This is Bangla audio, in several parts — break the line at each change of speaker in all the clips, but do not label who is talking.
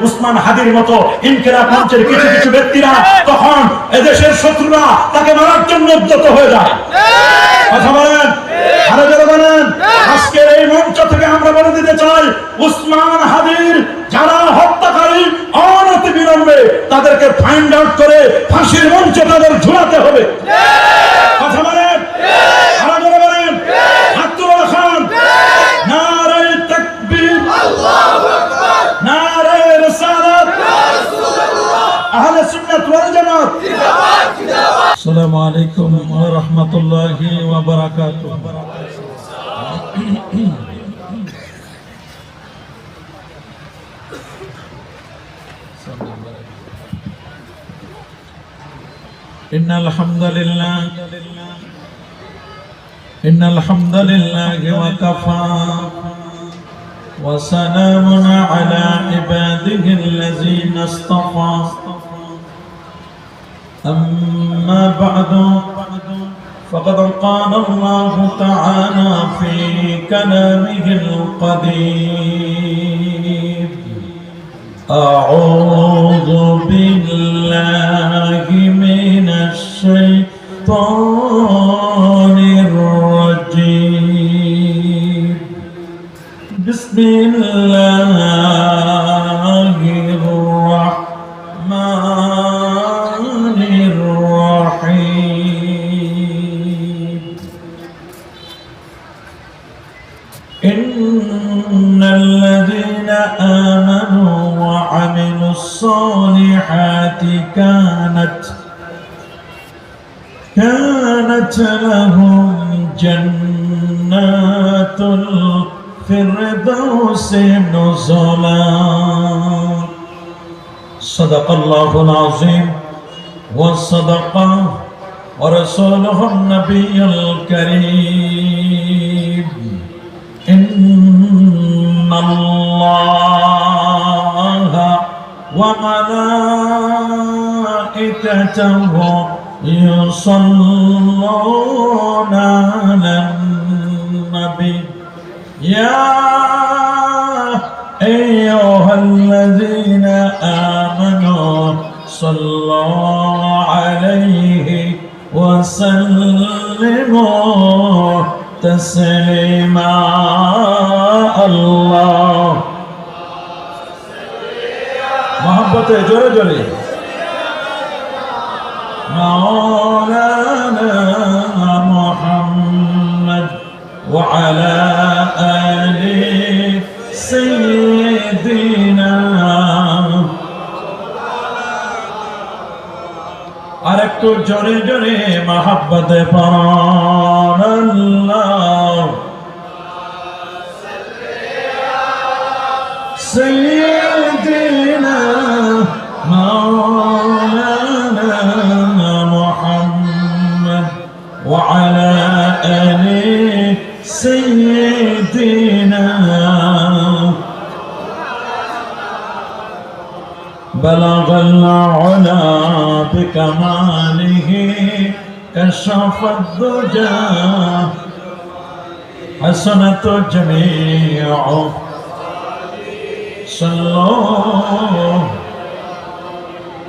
উসমান হাদির মতো ইনকিলাব মঞ্চের কিছু কিছু ব্যক্তিরা তখন এদেশের শত্রুরা তাকে মারার জন্য উদ্যত হয়ে যায়। কথা বলেন, আরো জোরে বলেন। আজকের এই মঞ্চ থেকে আমরা বলে দিতে চাই, উসমান হাদির যারা হত্যাকারী অনতি বিলম্বে তাদেরকে ফাইন্ড আউট করে ফাঁসির মঞ্চে তাদের ঝুলাতে হবে। কথা বলেন, আরো জোরে বলেন। আব্দুল খান, নারে তাকবীর, আল্লাহু আকবার, নারে রিসালাত, ইয়া রাসূলুল্লাহ, আহলে সুন্নাত ওয়াল জামাত জিন্দাবাদ জিন্দাবাদ। আসসালামু আলাইকুম ওয়া রাহমাতুল্লাহি ওয়া বারাকাতুহু। ইন্নাল হামদালিল্লাহ ওয়া কাফা ওয়া সালামুন আলা ইবাদিহিল্লাযীনা ইসতাফা। أما بعد فقد قال الله تعالى في كلامه القديم: أعوذ بالله من الشيطان الرجيم. بسم الله الرحمن الرحيم. إن الذين آمنوا وعملوا الصالحات كانت لهم جنات الفردوس نزلا. صدق الله العظيم وصدق ورسوله النبي الكريم. إن الله وملائكته يصلون على النبي يا أيها الذين آمنوا صلوا عليه وسلموا تسليما. الله محبت جورے جورے. مولانا محمد وعلى آل سيدنا. আরেকটু জোরে জোরে মহব্বতে পড়ুন আল্লাহ সাইয়্যিদিনা মাওলানা মুহাম্মদ ওয়া আলা আলি সাইয়্যিদিনা. بلغ العلا بكماله كشف الدجى حسنة جميع صلوا.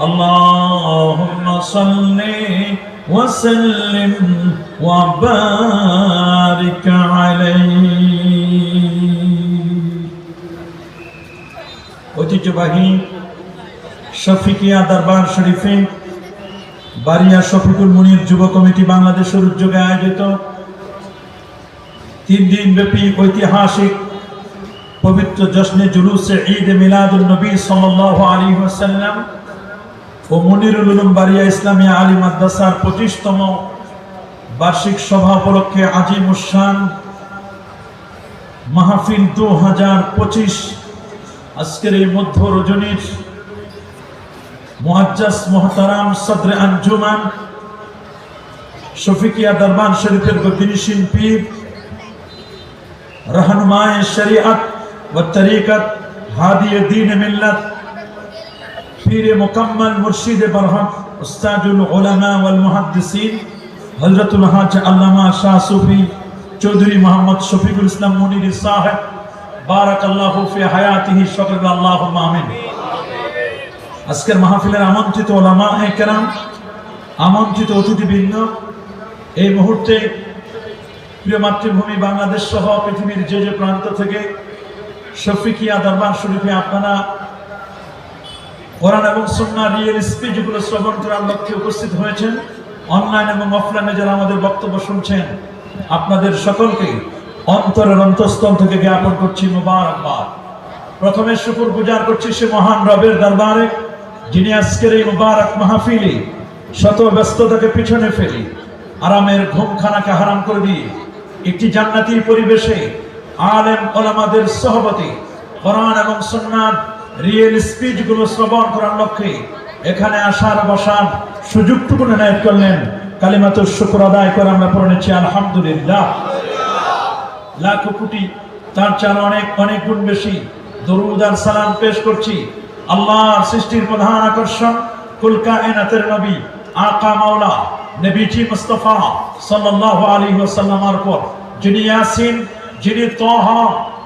اللهم صل وسلم وبارك عليه. ঐতিহ্যবাহী শফিকিয়া দরবার শরীফে বারিয়া শফিকুল মুনির যুব কমিটি বাংলাদেশের উদ্যোগে আয়োজিত 3 দিন ব্যাপী ঐতিহাসিক পবিত্র জশ্নে জুলুসে ঈদ মিলাদুন নবী সাল্লাল্লাহু আলাইহি ওয়াসাল্লাম ও মুনিরুল উলুম বারিয়া ইসলামিয়া আলী মাদ্রাসার 25তম বার্ষিক সভা উপলক্ষে আজিমুশান মাহফিল 2025 আজকের এই মধ্য রজনীর মুআজ্জাজ মুহতারাম সদরে আঞ্জুমান শফিকিয়া দরবার শরীফের গতিনিশীন পীর रहनुमाए शरीअत व तरीक़त हादी दीन मिल्लत पीर मुकम्मल मुर्शिद बरहम उस्तादुल उलमा वल मुहद्दिसीन हज़रतुल हाज अल्लामा शाह सूफी चौधरी मोहम्मद शफीकुल इस्लाम मुनीर साहब बारकल्लाहु फी हयातिही शकरल्लाहुम्मा आमीन. আজকের মাহফিলের আমন্ত্রিত উলামায়ে কেরাম, আমন্ত্রিত অতিথিবৃন্দ, এই মুহূর্তে প্রিয় মাতৃভূমি বাংলাদেশ সহ পৃথিবীর যে যে প্রান্ত থেকে শফিকিয়া দরবার শরীফে আপনারা কোরআন এবং সুন্নাহ রিয়েল স্পিচগুলো শ্রবণ করার লক্ষ্যে উপস্থিত হয়েছেন, অনলাইন এবং অফলাইনে যারা আমাদের বক্তব্য শুনছেন, আপনাদের সকলকে অন্তরের অন্তঃস্থল থেকে জ্ঞাপন করছি মুবারকবাদ। প্রথমে শুকর গুজার করছি সে মহান রবের দরবারে, যিনি আজকের এই মুবারক মাহফিলে শত ব্যস্ততাকে পিছনে ফেলি আরামের ঘুমখানাকে হারাম করে দিয়ে একটি জান্নাতি পরিবেশে আলেম ওলামাদের সহবতে কোরআন এবং সুন্নাহ রিয়েল স্পিচগুলো শ্রবণ করার লক্ষ্যে এখানে আসার বসার সুযোগটুকু এনায়েত করলেন। কালিমাতুশ শুকর আদায় করে আমরা পড়ে নিচ্ছি আলহামদুলিল্লাহ। লাখ কোটি তার চার অনেক অনেক গুণ বেশি দরুদ আর সালাম পেশ করছি আল্লাহর সৃষ্টির প্রধান আকর্ষণ কুল কায়নাতের নবী আকা মাওলা নবীজি মুস্তাফা সাল্লাল্লাহু আলাইহি ওয়াসাল্লামের পর, যিনি ইয়াসিন, যিনি তাহা,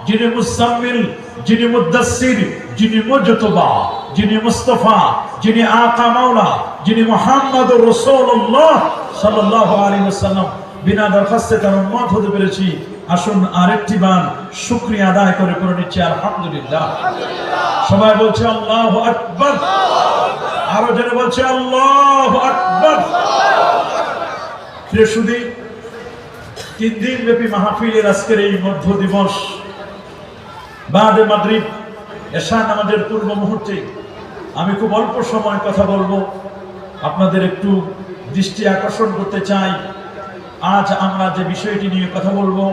যিনি মুসাম্মিল, যিনি মুদাসসির, যিনি মুজতবা, যিনি মুস্তাফা, যিনি আকা মাওলা, যিনি মুহাম্মদুর রাসূলুল্লাহ সাল্লাল্লাহু আলাইহি ওয়াসাল্লাম, বিনা দরখাস্তে তার উম্মত হতে পেরেছি। আসুন আরেকটি বার শুকরিয়া আদায় করে করে নিচ্ছি আলহামদুলিল্লাহ। সবাই বলছে আল্লাহু আকবার, আরো জনে বলছে আল্লাহু আকবার। শুধু 3 দিন ব্যাপী মাহফিলের আজকের এই মধ্য দিবস বাদে মাগরিব এশা নামাজের পূর্ব মুহূর্তে আমি খুব অল্প সময় কথা বলবো, আপনাদের একটু দৃষ্টি আকর্ষণ করতে চাই। আজ আমরা যে বিষয়টি নিয়ে কথা বলবো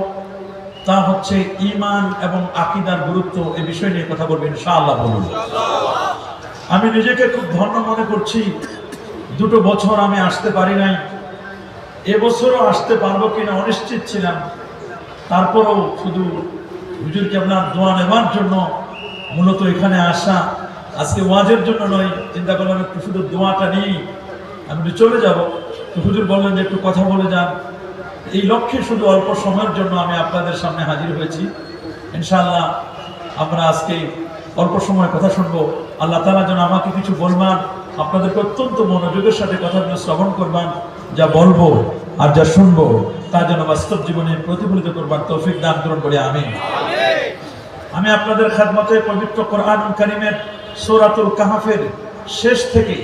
তা হচ্ছে ঈমান এবং আকীদার গুরুত্ব। এই বিষয় নিয়ে কথা বলবো ইনশাআল্লাহ। বলুন। আমি নিজেকে খুব ধন্য মনে করছি, 2 বছর আমি আসতে পারি নাই, এবছরও আসতে পারবো কিনা অনিশ্চিত ছিলাম। তারপরেও শুধু হুজুরকে আপনার দোয়া নেওয়ার জন্য মূলত এখানে আসা, আজকে ওয়াজের জন্য নয়। চিন্তা করলাম একটু শুধু দোয়াটা নিয়েই আমি চলে যাব। তো হুজুর বললেন যে একটু কথা বলে যান, এই লক্ষ্যে শুধু অল্প সময়ের জন্য আমি আপনাদের সামনে হাজির হয়েছি। ইনশাআল্লাহ আমরা আজকে অল্প সময় কথা শুনবো। আল্লাহ তাআলা যেন আমাকে কিছু বলবেন, আপনাদেরকে অত্যন্ত মনোযোগের সাথে কথাগুলো শ্রবণ করবেন, যা বলবো আর যা শুনবো তা যেন বাস্তব জীবনে প্রতিফলিত করবার তৌফিক দান করুন বলে আমিন। আমি আপনাদের খেদমতে পবিত্র কোরআনুল কারীমের সূরাতুল কাহফের শেষ থেকে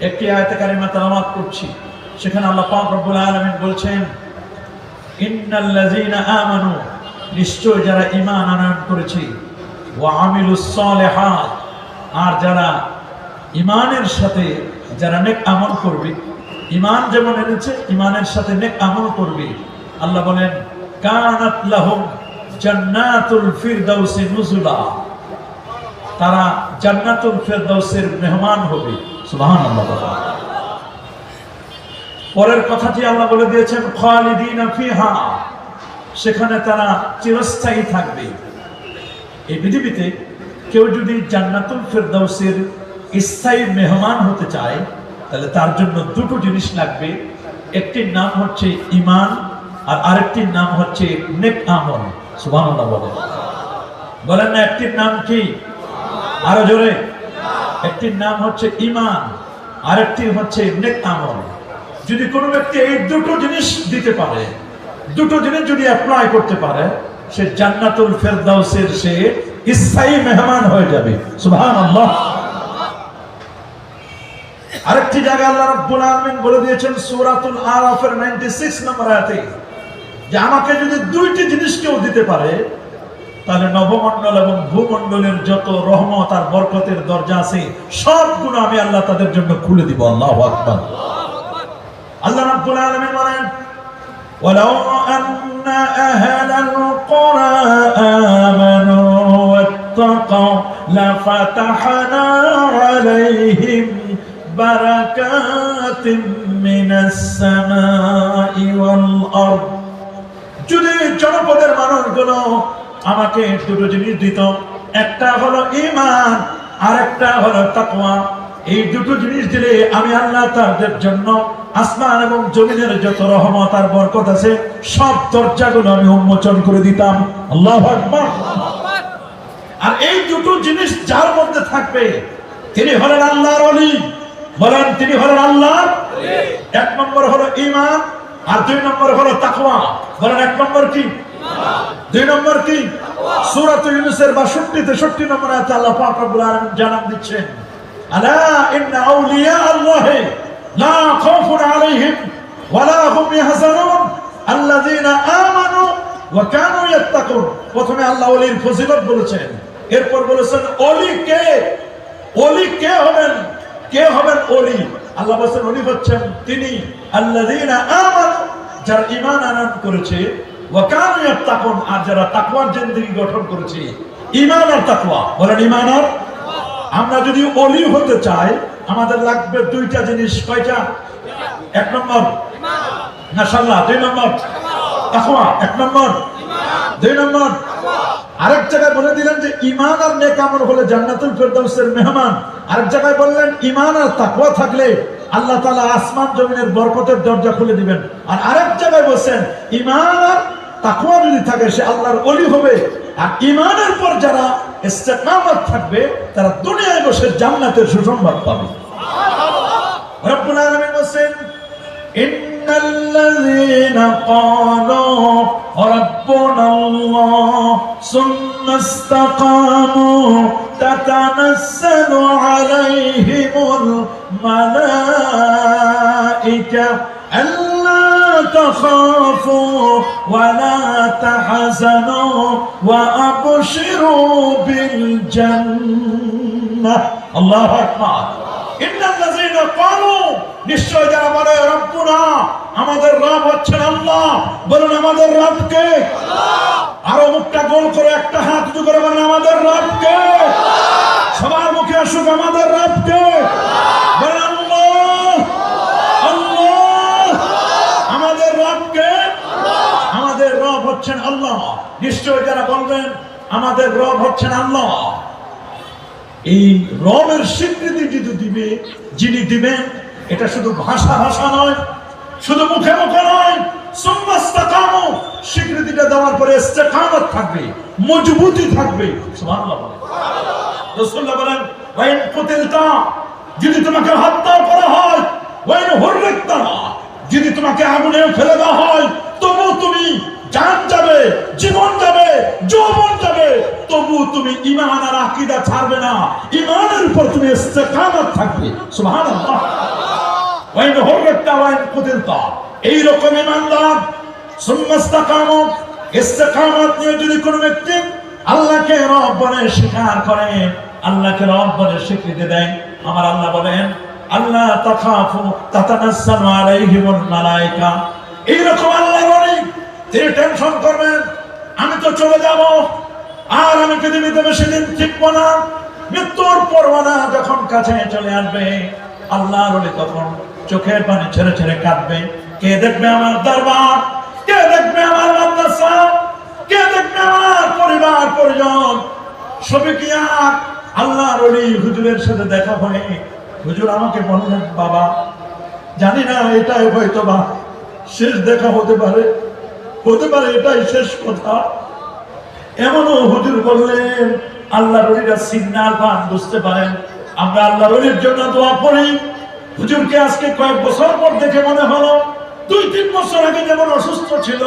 একটি আয়াতে কারিমা তেলাওয়াত করছি। সেখানে আল্লাহ পাক রব্বুল আলামিন বলছেন, ইন্নাল্লাযীনা আমানু, নিশ্চয় যারা ঈমান আনয়ন করেছে, ওয়া আমিলুস সালিহাত, আর যারা ঈমানের সাথে যারা নেক আমল করবে, ঈমান যেমন এনেছে ঈমানের সাথে নেক আমল করবে, আল্লাহ বলেন কানাত লাহুম জান্নাতুল ফিরদাউসি নুজুলা, তারা জান্নাতুল ফিরদাউসের মেহমান হবে। সুবহানাল্লাহ। পরের কথাটি আল্লাহ বলে দিয়েছেন খালিদিনা ফিহা, সেখানে তারা চিরস্থায়ী থাকবে। এই পৃথিবীতে কেউ যদি জান্নাতুল ফিরদাউসের স্থায়ী মেহমান হতে চায় তাহলে তার জন্য 2টো জিনিস লাগবে। একটির নাম হচ্ছে ঈমান আর আরেকটির নাম হচ্ছে নেক আমল। সুবহানাল্লাহ। বলেন না একটির নাম কি? আরো জোরে। একটির নাম হচ্ছে ঈমান, আরেকটি হচ্ছে নেক আমল। যদি কোনো ব্যক্তি এই 2টো জিনিস দিতে পারে, 2টো জিনিস যদি অ্যাপ্লাই করতে পারে, সে জান্নাতুল ফিরদাউসের সে স্থায়ী মেহমান হয়ে যাবে। সুবহানাল্লাহ। আরেকটি জায়গায় আল্লাহ রাব্বুল আলামিন বলে দিয়েছেন সূরাতুল আরাফের 96 নম্বর আয়াতে যে আমাকে যদি 2টি জিনিস কেউ দিতে পারে তাহলে নবমণ্ডল এবং ভূমণ্ডলের যত রহমত আর বরকতের দরজা আছে সবগুলো আমি আল্লাহ তাদের জন্য খুলে দিব। আল্লাহু আকবার। আল্লাহ রাব্বুল আলামিন বলেন ওয়ালাউ আন্না আহলাল কুরা আমানু ওয়াত্তাকাউ লাফাতাহনা আলাইহিম বারাকাতিম মিনাস সামাই ওয়াল আরদ, যদি জনপদের মানুষগুলো আমাকে 2টো জিনিস দিত, একটা হলো ঈমান আর একটা হলো তাকওয়া, এই 2টো জিনিস দিলে আমি আল্লাহ তাদের জন্য আসমান এবং জমিনের যত রহমত আর বরকত আছে সব দরজাগুলো আমি উন্মোচন করে দিতাম। আল্লাহু আকবার। আর এই 2টো জিনিস যার মধ্যে থাকবে তিনি হলেন আল্লাহর ওলি। বলেন তিনি হলেন আল্লাহর। এক নম্বর হলো ঈমান, আর দুই নম্বর হলো তাকওয়া। বলেন এক নম্বর কি, দুই নম্বর কি? সূরা ইউনূসের 62-63 নম্বর আয়াতে আল্লাহ পাক রব্বুল আলামিন জানান দিচ্ছেন, আলা ইন্না আউলিয়া আল্লাহি লা খাউফুন আলাইহিম ওয়া লা হুম ইয়াহজানুন আল্লাযীনা আমানু ওয়া কানু ইয়াত্তাকুন। প্রথমে আল্লাহ ওলির ফজিলত বলেছেন, এরপর বলেছেন ওলি কে, ওলি কে হবেন, কে হবেন ওলি? আল্লাহ বলেছেন ওলি হচ্ছেন তিনি আল্লাযীনা আমানু, যারা ঈমান আনয়ন করেছে, ওয়া কানু ইয়াত্তাকুন, আর যারা তাকওয়ার জিন্দেগি গঠন করেছে। ঈমান আর তাকওয়া। বলেন ঈমান আর। আমরা যদি ওলি হতে চাই আমাদের লাগবে দুইটা জিনিস। কয়টা? এক নম্বর মাশাআল্লাহ, দুই নম্বর তাকওয়া, এক নম্বর, দুই নম্বর। আরেক জায়গায় বলে দিলেন যে ঈমান আর নেক আমল হলে জান্নাতুল ফেরদাউসের মেহমান। আরেক জায়গায় বললেন ঈমান আর তাকওয়া থাকলে আল্লাহ তাআলা আসমান জমিনের বরকতের দরজা খুলে দিবেন। আর আরেক জায়গায় বলেন ঈমান আর তাকওয়া যদি থাকে সে আল্লাহর ওলি হবে। আর ঈমানের পর যারা ইস্তেকামত থাকবে তারা দুনিয়ায় বসে জান্নাতের সুসংবাদ পাবে। সুবহানাল্লাহ। রব্বুল আলামিন বলেন, ইন্নাল্লাযীনা ক্বালু রাব্বুনাল্লাহ সুম্মা ইসতাকামু তাতানাসসালু আলাইহিমুল মালায়েকা আল্লা তাখাফু ওয়া লা তাহজানু ওয়া আবশিরু বিল জান্নাহ। আল্লাহু আকবার। ইন্নাল্লাযীনা ক্বালু, নিশ্চয় যারা বলে রব্বুনা, আমাদের রব হচ্ছেন আল্লাহ। বলুন আমাদের রব কে? আল্লাহ। আরো মুখটা গোল করে একটা হাত উঁচু করে বলেন আমাদের রব কে? আল্লাহ। সবার মুখে আসুক আমাদের রব কে? আল্লাহ। বলেন আল্লাহ, আল্লাহ। আমাদের রব কে? আল্লাহ। আমাদের রব হচ্ছেন আল্লাহ। নিশ্চয় যারা বলবেন আমাদের রব হচ্ছেন আল্লাহ, এই রবের স্বীকৃতি যদি দিবে, যিনি দিবেন, এটা শুধু ভাষা ভাষা নয়, শুধু মুখে মুখে নয়। সুম্মা ইসতাকামু, স্বীকৃতিটা দেওয়ার পরে ইস্তেকামত থাকবে, মজবুতি থাকবে। সুবহানাল্লাহ। রাসূলুল্লাহ বলেন, ওয়া ইন কুতিলতা, যদি তোমাকে হত্যা করা হয়, ওয়া ইন হুররিকতা, যদি তোমাকে আগুনে ফেলে দেওয়া হয়, তবু তুমি জান যাবে, জীবন যাবে, যৌবন যাবে, তবু তুমি ঈমান আর আকীদা ছাড়বে না। ঈমানের উপর তুমি ইস্তেকামত থাকবে। সুবহানাল্লাহ। ওয়া ইন হুররিকতা ওয়া ইন কুতিলতা, এই রকম ঈমানদার সুম্মা ইসতাকামু, ইস্তেকামত নিয়ে যদি কোনো ব্যক্তি আল্লাহকে রব বলে স্বীকার করে, আল্লাহকে রব বলে স্বীকৃতি দেয়, আমার আল্লাহ বলেন আল্লাহ তাখাফু তাতানাসসালু আলাইহিমুল মালায়েকা। এইরকম আল্লাহর ওলি, তিনি টেনশন করবেন আমি তো চলে যাব, আর আমি পৃথিবীতে বেশি দিন থাকবো না, মৃত্যুর পরওয়ানা যখন কাছে চলে আসবে, আল্লাহর ওলি তখন চোখের পানি ছেড়ে ছেড়ে কাঁদবে। কে দেখবে আমার দরবার, কে দেখবে আমার মাদ্রাসা, কে দেখবে আমার পরিবার পরিজন? সবে কি আর আল্লাহর ওলি হুজুরের সাথে দেখা হয়, হুজুর আমাকে বললেন বাবা, জানি না এটাই হয়তো বা শেষ দেখা হতে পারে, হতে পারে এটাই শেষ কথা। এমনও হুজুর বললেন, আল্লাহর ওলিরা সিগন্যাল পান, বুঝতে পারেন। আমরা আল্লাহর ওলির জন্য দোয়া করি। হুজুরকে আজকে কয়েক বছর পর দেখে মনে হলো 2-3 বছর আগে যেমন অসুস্থ ছিল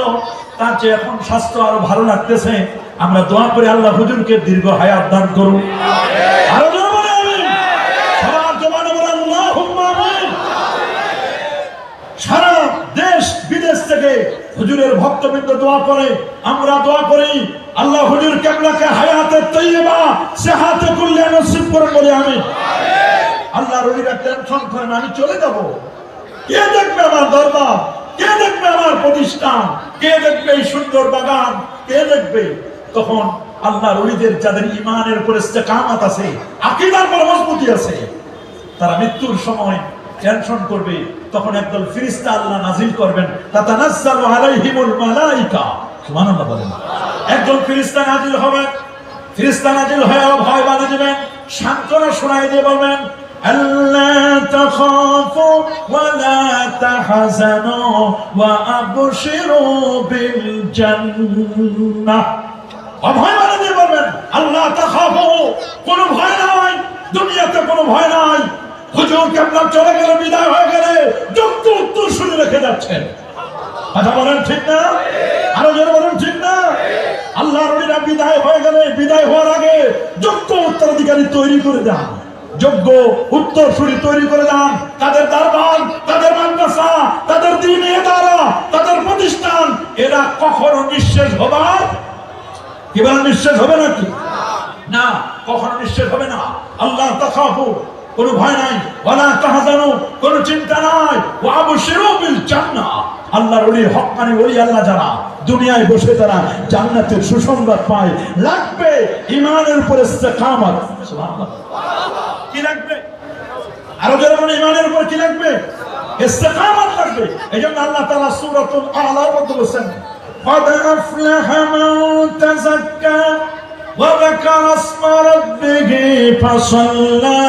তার চেয়ে এখন স্বাস্থ্য আরো ভালো লাগতেছে। আমরা দোয়া করি আল্লাহ হুজুরকে দীর্ঘ হায়াত দান করুন। আরো জোরে বলেন আমিন। সবার জবানে বলেন আল্লাহুম্মা আমিন। সারা দেশ বিদেশ থেকে হুজুরের ভক্তবৃন্দ দোয়া করে, আমরা দোয়া করি আল্লাহ হুজুর কিবলাকে হায়াতে তাইয়্যিবা সিহাতে কুল্লিয়া নসিব করে বলি আমিন। আল্লাহর ওলিরা টেনশন করেন আমি চলে যাব, কে দেখবে আমার দরবার, কে দেখবে আমার প্রতিষ্ঠান, কে দেখবে এই সুন্দর বাগান, কে দেখবে? তখন আল্লাহর ওলিদের যাদের ঈমানের উপর ইস্তেকামত আছে, আকীদার উপর মজবুতি আছে, তারা মৃত্যুর সময় টেনশন করবে, তখন একদল ফেরেশতা আল্লাহ নাজিল করবেন, তাতানাজ্জালু আলাইহিমুল মালায়েকা। সুবহানাল্লাহ বলেন। একজন ফেরেশতা নাজিল হবে, ফেরেশতা নাজিল হয়ে ভয় বানিয়ে দিবেন, সান্ত্বনা শোনায় দিয়ে বলবেন আল্লা তাখাফু ওয়া লা তাহজানু ওয়া আবশিরু বিল জান্নাহ। অভয় বানিয়ে দিয়ে বলবেন আল্লাহ তাখাফু, কোনো ভয় নাই, দুনিয়াতে কোনো ভয় নাই। হুজুর কেবলা চলে গেলে, বিদায় হয়ে গেলে যোগ্য উত্তর শুনে রেখে যাচ্ছেন। কথা বলেন ঠিক না? আরো জোরে বলেন ঠিক না? আল্লাহর ওলিরা বিদায় হয়ে গেলে, বিদায় হওয়ার আগে যোগ্য উত্তরাধিকারী তৈরি করে দেন, যোগ্য উত্তরসূরি তৈরি করে দেন। তাদের দরবার, তাদের মাদ্রাসা, তাদের দ্বীনি ইদারা, তাদের প্রতিষ্ঠান, এরা কখনো নিঃশেষ হবার কি বলেন? নিঃশেষ হবে নাকি? না, কখনো নিঃশেষ হবে না। আল্লাহ তাখাফু, কোনো ভয় নাই, ওয়ালা তাহজানু, কোনো চিন্তা নাই, ওয়া আবশিরু বিল জান্নাহ। আল্লাহর ওলি, হক্কানি ওলি আল্লাহ যারা, দুনিয়ায় বসে তারা জান্নাতের সুসংবাদ পায়। লাগবে ঈমানের উপর ইস্তেকামত। সুবহানাল্লাহ। কি লাগবে? আরো যারা মানে ঈমানের উপর কি লাগবে? ইস্তেকামত লাগবে। এইজন্য আল্লাহ তাআলা সূরাতুল আ'লার মধ্যে বলেছেন, قد أفلح من تزكى وذكر اسم ربه فصلى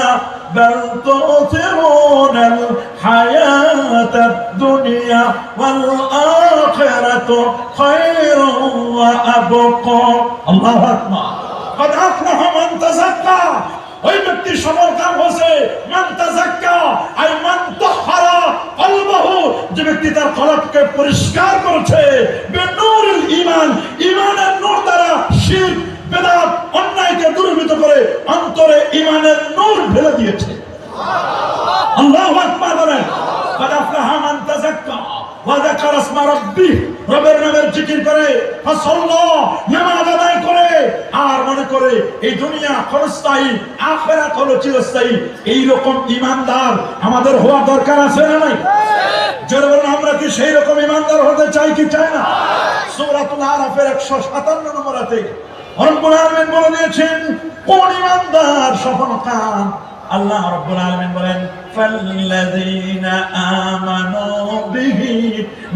بل تؤثرون الحياة الدنيا والآخرة خير وأبقى الله أكبر قد أفلح من تزكى ওই ব্যক্তি সফল কাম হয়েছে মান তাযাক্কা আই মান তাহহারা কলবহু, যে ব্যক্তি তার কলবকে পরিষ্কার করেছে বিনূরিল ঈমান, ঈমানের নূর দ্বারা শিরক, বিদআত, অন্যায়কে দূরীভূত করে অন্তরে ঈমানের নূর ঢেলে দিয়েছে। আল্লাহু আকবার বলেন। قد أفلح من تزكى وذكر اسم ربه, রবের নামের জিকির করে, ফাসাল্লা, নামাজ আদায় করে, আর মনে করে এই দুনিয়া ক্ষণস্থায়ী, আখিরাত হলো চিরস্থায়ী। এই রকম ঈমানদার আমাদের হওয়া দরকার আছে না নাই? জোরে বলুন, আমরা কি সেই রকম ঈমানদার হতে চাই কি চাই না? সূরাতুল আরাফের 157 নম্বর আয়াতে রব্বুল আলামিন বলে দিয়েছেন কোন ঈমানদার সফলকাম। আল্লাহ রাব্বুল আলামিন বলেন, ফাল্লাযীনা আমানু বিহি,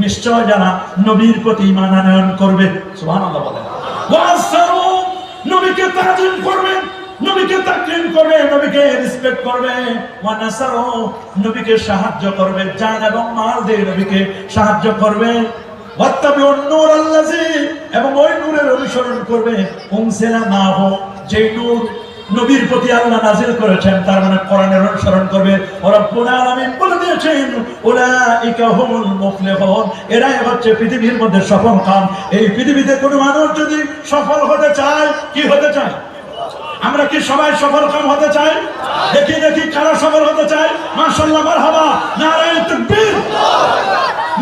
নিশ্চয় যারা নবীর প্রতি ঈমান আনয়ন করবে। সুবহানাল্লাহ বলেন। ওয়াসারু, নবীকে তাজিম করবে, নবীকে তাকরীম করবে, নবীকে রেসপেক্ট করবে। ওয়ানাসারু, নবীকে সাহায্য করবে, জান এবং মাল দিয়ে নবীকে সাহায্য করবে। ওয়াত্তাবিউন নূর আল্লাযী, এবং ওই নূরের অনুসরণ করবে। উনসিলা মাহু, যে নূর নবীর প্রতি আল্লাহ নাযিল করেছেন, তার মানে কোরআনের অনুসরণ করবে। রব্বুল আলামিন বলে দিয়েছেন, উলাইকা হুমুল মুফলিহুন, এরাই হচ্ছে পৃথিবীর মধ্যে সফল কাম। এই পৃথিবীতে কোনো মানুষ যদি সফল হতে চায়, কি হতে চায়? আমরা কি সবাই সফল কাম হতে চাই? দেখি দেখি কারা সফল হতে চায়। মাশাআল্লাহ, মারহাবা, নারায়ে তাকবীর,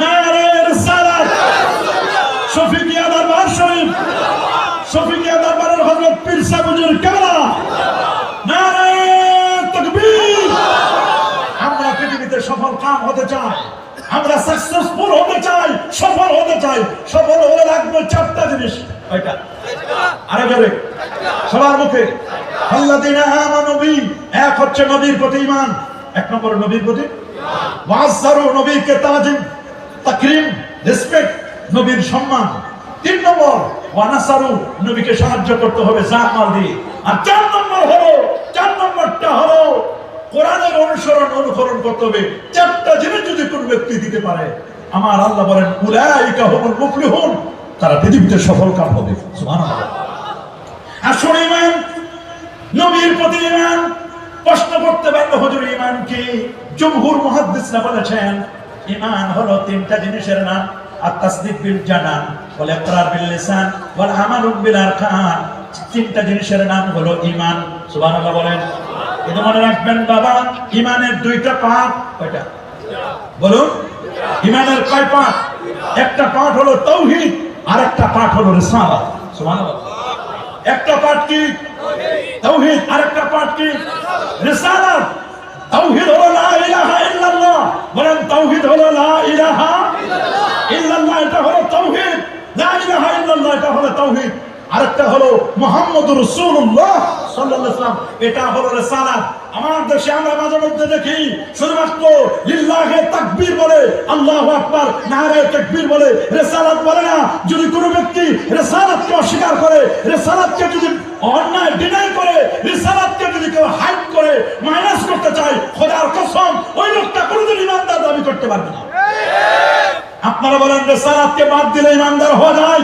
নারায়ে রিসালাত, শফিকিয়া দরবার শরীফ, শফিকিয়া দরবারের হযরত পীর সাহেব হুজুর কেবলা, নারায়ে তাকবীর। আমরা পৃথিবীতে সফল কাম হতে চাই, আমরা সাকসেসফুল হতে চাই, সফল হতে চাই। সফল হলে লাগবে চারটা জিনিস। কয়টা? আরে যাবে সবার মুখে, আল্লাযীনা আমানু বি, এক হচ্ছে নবীর প্রতি ঈমান, এক নম্বর নবীর প্রতি ওয়াসারু, নবীকে তাজিম, তাকরীম, রেসপেক্ট, নবীর সম্মান। তিন নম্বর ওয়ানাসারু, নবীকে সাহায্য করতে হবে জান মাল দিয়ে। আর চার নম্বরটা হলো কোরআনের অনুসরণ করতে হবে। চারটা জিনিস যদি কোন ব্যক্তি দিতে পারে, আমার আল্লাহ বলেন উলাইকা হুমুল মুফলিহুন, তারা পৃথিবীতে সফল কাম হবে। সুবহানাল্লাহ। আসল ঈমান, নবীর প্রতি ঈমান। প্রশ্ন করতে পারলো, হুজুর ঈমান কি? জমহুর মুহাদ্দিসরা বলেছেন ঈমান হলো তিনটা জিনিসের নাম। আত-তাসদীক বিল জানান, ওয়াল ইকরার বিল লিসান, ওয়াল আমালু বিল আরকান। তিনটা জিনিসের নাম হলো ঈমান। সুবহানাল্লাহ বলেন। এটা মনে রাখবেন বাবা, ঈমানের দুইটা পার্ট। কয়টা বলুন? ঈমানের কয় পার্ট? একটা পার্ট হলো তাওহীদ, আর একটা পার্ট হলো রিসালাত। সুবহানাল্লাহ। একটা পার্ট কি? তাওহীদ, আর একটা পার্ট কি? রিসালাত। তাওহীদ হলো লা ইলাহা ইল্লাল্লাহ, বলেন তাওহীদ হলো লা ইলাহা ইল্লাল্লাহ, এটা হলো তাওহীদ। লা ইলাহা ইল্লাল্লাহ, এটা হলো তাওহীদ। আরেকটা হলো মুহাম্মদুর রাসূলুল্লাহ সাল্লাল্লাহু আলাইহি ওয়াসাল্লাম, এটা হলো রিসালাত। আমার দেশে আমরা মাঝে মধ্যে দেখি শুধুমাত্র লিল্লাহে তাকবীর বলে, আল্লাহু আকবার, নারায়ে তাকবীর বলে, রিসালাত বলে না। যদি কোনো ব্যক্তি রিসালাতকে অস্বীকার করে, রিসালাতকে যদি অন্যায় ডিনাই করে, রিসালাতকে যদি কেউ হাইড করে, মাইনাস করতে চায়, খোদার কসম ওই লোকটা কোনোদিন ঈমানদার দাবি করতে পারবে না। আপনারা বলেন রিসালাতকে বাদ দিলে ঈমানদার হওয়া যায়?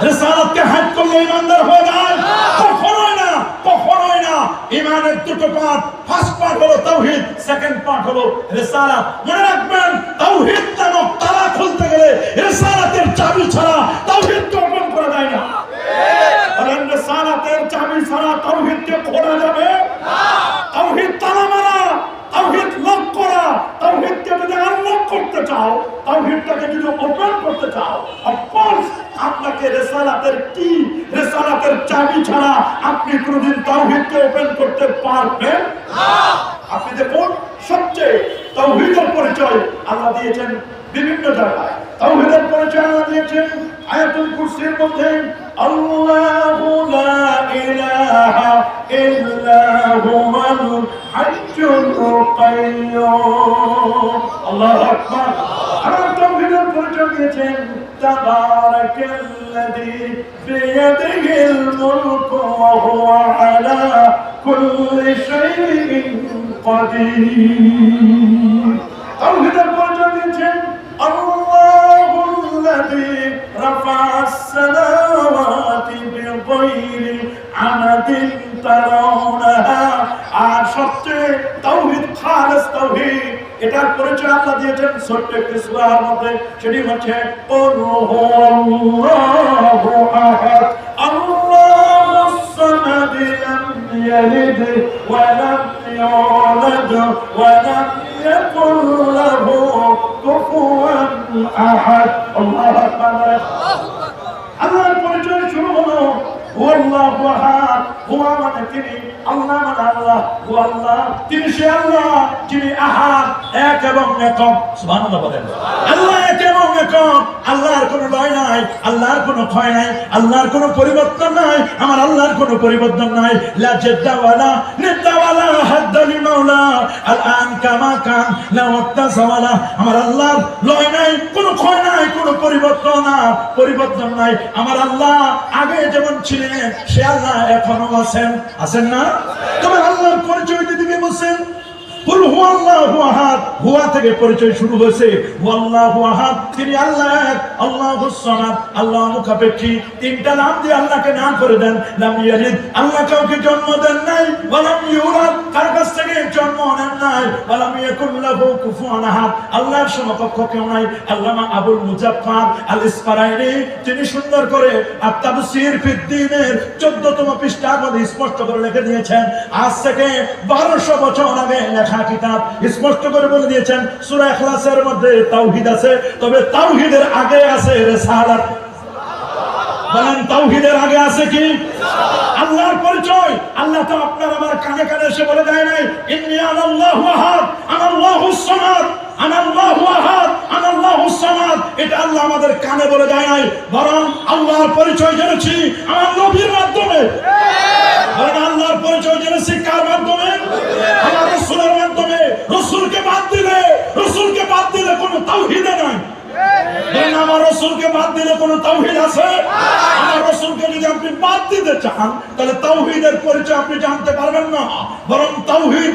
রিসালাতকে হাইড করলে ঈমানদার হওয়া যায়? কখনোই না, কখনোই না। ঈমানের দুটো পার্ট, ফার্স্ট পার্ট হলো তাওহীদ, সেকেন্ড পার্ট হলো রিসালাত। মনে রাখবেন, তাওহীদ নামক তালা খুলতে গেলে রিসালাতের চাবি ছাড়া তাওহীদকে ওপেন করা যায় না। বলেন, রিসালাতের চাবি ছাড়া তাওহীদকে খোলা যাবে না। তাওহীদ তালা মারা, তাওহীদ লক করা। তাওহীদকে যদি আনলক করতে চাও, তাওহীদটাকে যদি ওপেন করতে চাও, অফকোর্স আপনাকে রিসালাতের কি, রিসালাতের চাবি ছাড়া আপনি কোনোদিন তাওহীদকে ওপেন করতে পারবেন না। আপনি দেখুন, সবচেয়ে তাওহীদের পরিচয় আল্লাহ দিয়েছেন বিভিন্ন জায়গায়। তাওহীদের পরিচয় আল্লাহ দিয়েছেন আয়াতুল কুরসির মধ্যে, আল্লাহু লা ইলাহা ইল্লা হুয়াল হাইয়্যুল কাইয়্যুম। আল্লাহু আকবার। আর তাওহীদের পরিচয় দিয়েছেন তাবারাকাল্লাযী বিয়াদিহিল মুলকু ওয়া হুয়া আলা কুল্লি শাইইন কাদির। তাওহীদের পরিচয় দিয়েছেন আল্লাহুল্লাযী রাফা'আস সামাওয়াতি বিগাইরি আমাদিন তারাউনাহা। আর সবচেয়ে তাওহীদ, খালেস তাওহীদ, এটার পরিচয় আল্লাহ দিয়েছেন ছোট্ট একটি সূরার মধ্যে। সেটি হচ্ছে কুল হুয়াল্লাহু আহাদ আল্লাহুস সামাদ লাম ইয়ালিদ ওয়া লাম ইউলাদ ওয়া লাম ইয়াকুল লাহু কুফুয়ান আহাদ। আল্লাহু আকবার। আল্লাহর পরিচয় শুরু হলো হুয়াল্লাহু আহাদ। হুয়া মানে তিনি, আল্লাহ মানে আল্লাহ। হুয়া আল্লাহ, তিনি সে আল্লাহ যিনি আহাদ, এক এবং একক। সুবহানাল্লাহ বলেন। আল্লাহ এক এবং একক। আল্লাহর কোনো লয় নাই, আল্লাহর কোনো ক্ষয় নাই, আল্লাহর কোনো পরিবর্তন নাই। আমার আল্লাহর কোনো পরিবর্তন নাই। লা জাদ্দা ওয়ালা নিদ্দা ওয়ালা হাদ্দা লিমাওলা আল-আন কামা কান লা ওয়াক্তাসা ওয়ালা। আমার আল্লাহর লয় নাই, কোনো ক্ষয় নাই, কোনো পরিবর্তন নাই। আমার আল্লাহ আগে যেমন ছিলেন, সে আল্লাহ এখনো আছেন। আছেন না? তবে আল্লাহর পরিচয় দিতে গিয়ে বলছেন কুল হুয়াল্লাহু আহাদ। হুয়া থেকে পরিচয় শুরু হয়েছে। হুয়াল্লাহু আহাদ, তিনি আল্লাহ এক। আল্লাহুস সামাদ, আল্লাহ মুখাপেক্ষী। তিনটা নাম দিয়ে আল্লাহকে নাম করে দেন। লাম ইয়ালিদ, আল্লাহ কাউকে জন্ম দেন নাই। ওয়া লাম ইউলাদ, কার কাছ থেকে জন্ম নেন নাই। ওয়া লাম ইয়াকুল লাহু কুফুয়ান আহাদ, আল্লাহর সমকক্ষ কেউ নাই। আল্লামা আবুল মুজাফফর আল ইসফারাইনি, তিনি সুন্দর করে আত-তাফসীর ফিদ-দ্বীনের 14তম পৃষ্ঠার মধ্যে স্পষ্ট করে লিখে দিয়েছেন। আজ থেকে 1200 বছর আগে লেখা কিতাব স্পষ্ট করে বলে দিয়েছেন, সূরা ইখলাসের মধ্যে তাওহীদ আছে, তবে তাওহীদের আগে আছে রিসালাত। বলেন, তাওহীদের আগে আছে কি? আল্লাহর পরিচয় আল্লাহ তো আপনার আমার কানে কানে এসে বলে দেয় নাই, ইন্নী আনাল্লাহু আহাদ আনাল্লাহুস সামাদ আনাল্লাহু আহাদ আনাল্লাহুস সামাদ। এটা আল্লাহ আমাদের কানে বলে দেয় নাই, বরং আল্লাহর পরিচয় জেনেছি আমার নবীর মাধ্যমে। বলেন, আল্লাহর পরিচয় জেনেছি কার মাধ্যমে? আমার রাসূলের মাধ্যমে। রাসূলকে বাদ দিলে কোনো তাওহীদ নাই। আমার রাসূলকে বাদ দিলে কোনো তাওহীদ আছে? আমার রাসূলকে যদি আপনি বাদ দিতে চান, তাহলে তাওহীদের পরিচয় আপনি জানতে পারবেন না। বরং তাওহীদ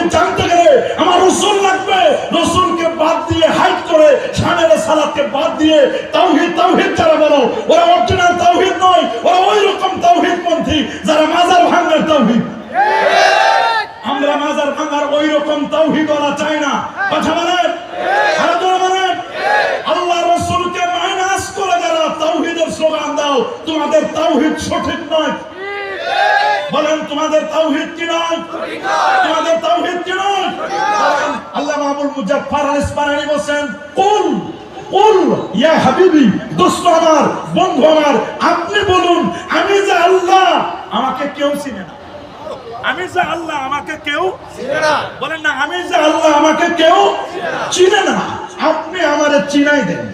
জানতে গেলে আমার রাসূল লাগবে। রাসূলকে বাদ দিয়ে হাইড করে শানে রিসালাতকে বাদ দিয়ে তাওহীদ যারা বলো, ওরা অরিজিনাল তাওহীদ নয়, ওরা ওই রকম তাওহীদপন্থী যারা মাজার ভাঙার তাওহীদ। আমরা মাজার ভাঙার ওই রকম তাওহীদ ওরা চাই না। কথা বলেন, আল্লাহ রাসূলকে মাইনাস করে যারা তাওহীদের স্লোগান দাও, তোমাদের তাওহীদ সঠিক নয়। বলেন, তোমাদের তাওহীদ কি নয়? তোমাদের তাওহীদ কি নয়? আল্লামা আবুল মুজাফফর আল ইসফারাইনি বলেন, কুল ইয়া হাবিবি, দোস্ত আমার, বন্ধু আমার, আপনি বলুন, আমি যে আল্লাহ আমাকে কেউ চিনে না। আমি যে আল্লাহ আমাকে কেউ চিনে না। বলেন না, আমি যে আল্লাহ আমাকে কেউ চিনে না। আপনি আমারে চিনাই দেন।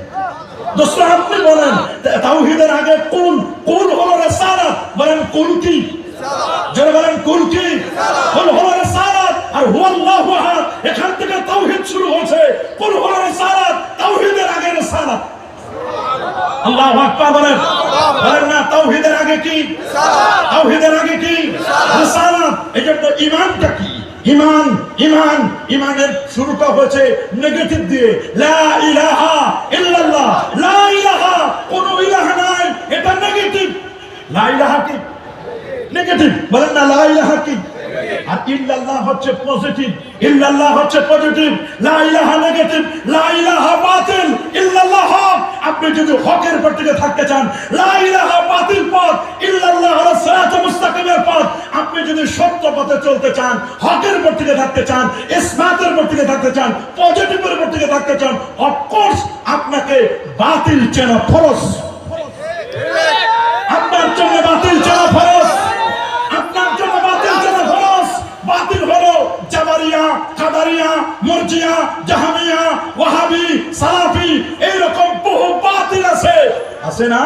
দোস্ত, আপনি বলেন, তাওহীদের আগে কুল হলো রিসালাত। বলেন, কুল কি? যারা বলেন কুল কি? কুল হলো রিসালাত। আর হুয়াল্লাহু আহাদ, এখান থেকে তাওহীদ শুরু হয়েছে। কুল হলো রিসালাত, তাওহীদের আগে রিসালাত। আল্লাহু আকবার বলেন। বলেন না, তাওহীদের আগে কি? তাওহীদের আগে কি? রিসালাত। এজন্য ঈমানটা কি? ঈমানের শুরুটা হয়েছে নেগেটিভ দিয়ে, লা ইলাহা ইল্লাল্লাহ। লা ইলাহা, কোনো ইলাহ নাই, এটা নেগেটিভ। লা ইলাহা কি? নেগেটিভ। বলেন না, লা ইলাহা কি? আর ইল্লাল্লাহ হচ্ছে পজিটিভ, ইল্লাল্লাহ হচ্ছে পজিটিভ, লা ইলাহা নেগেটিভ, লা ইলাহা বাতিল, ইল্লাল্লাহ হক। আপনি যদি হকের পথে টিকে থাকতে চান, লা ইলাহা বাতিল পথ, ইল্লাল্লাহ হলো সিরাতুল মুস্তাকিমের পথ। আপনি যদি সত্য পথে চলতে চান, হকের পথে টিকে থাকতে চান, ইসমাতের পথে টিকে থাকতে চান, পজিটিভের পথে টিকে থাকতে চান, অফ কোর্স আপনাকে বাতিল চেনা ফরজ। আপনার জন্য বাতিল চেনা ফরজ, আপনার জন্য বাতিল চেনা ফরজ। বাতিল হলো জাবারিয়া, কাদারিয়া, মুরজিয়া, জাহামিয়া, ওয়াহাবি, সালাফি, এইরকম বহু বাতিল আছে, আছে না?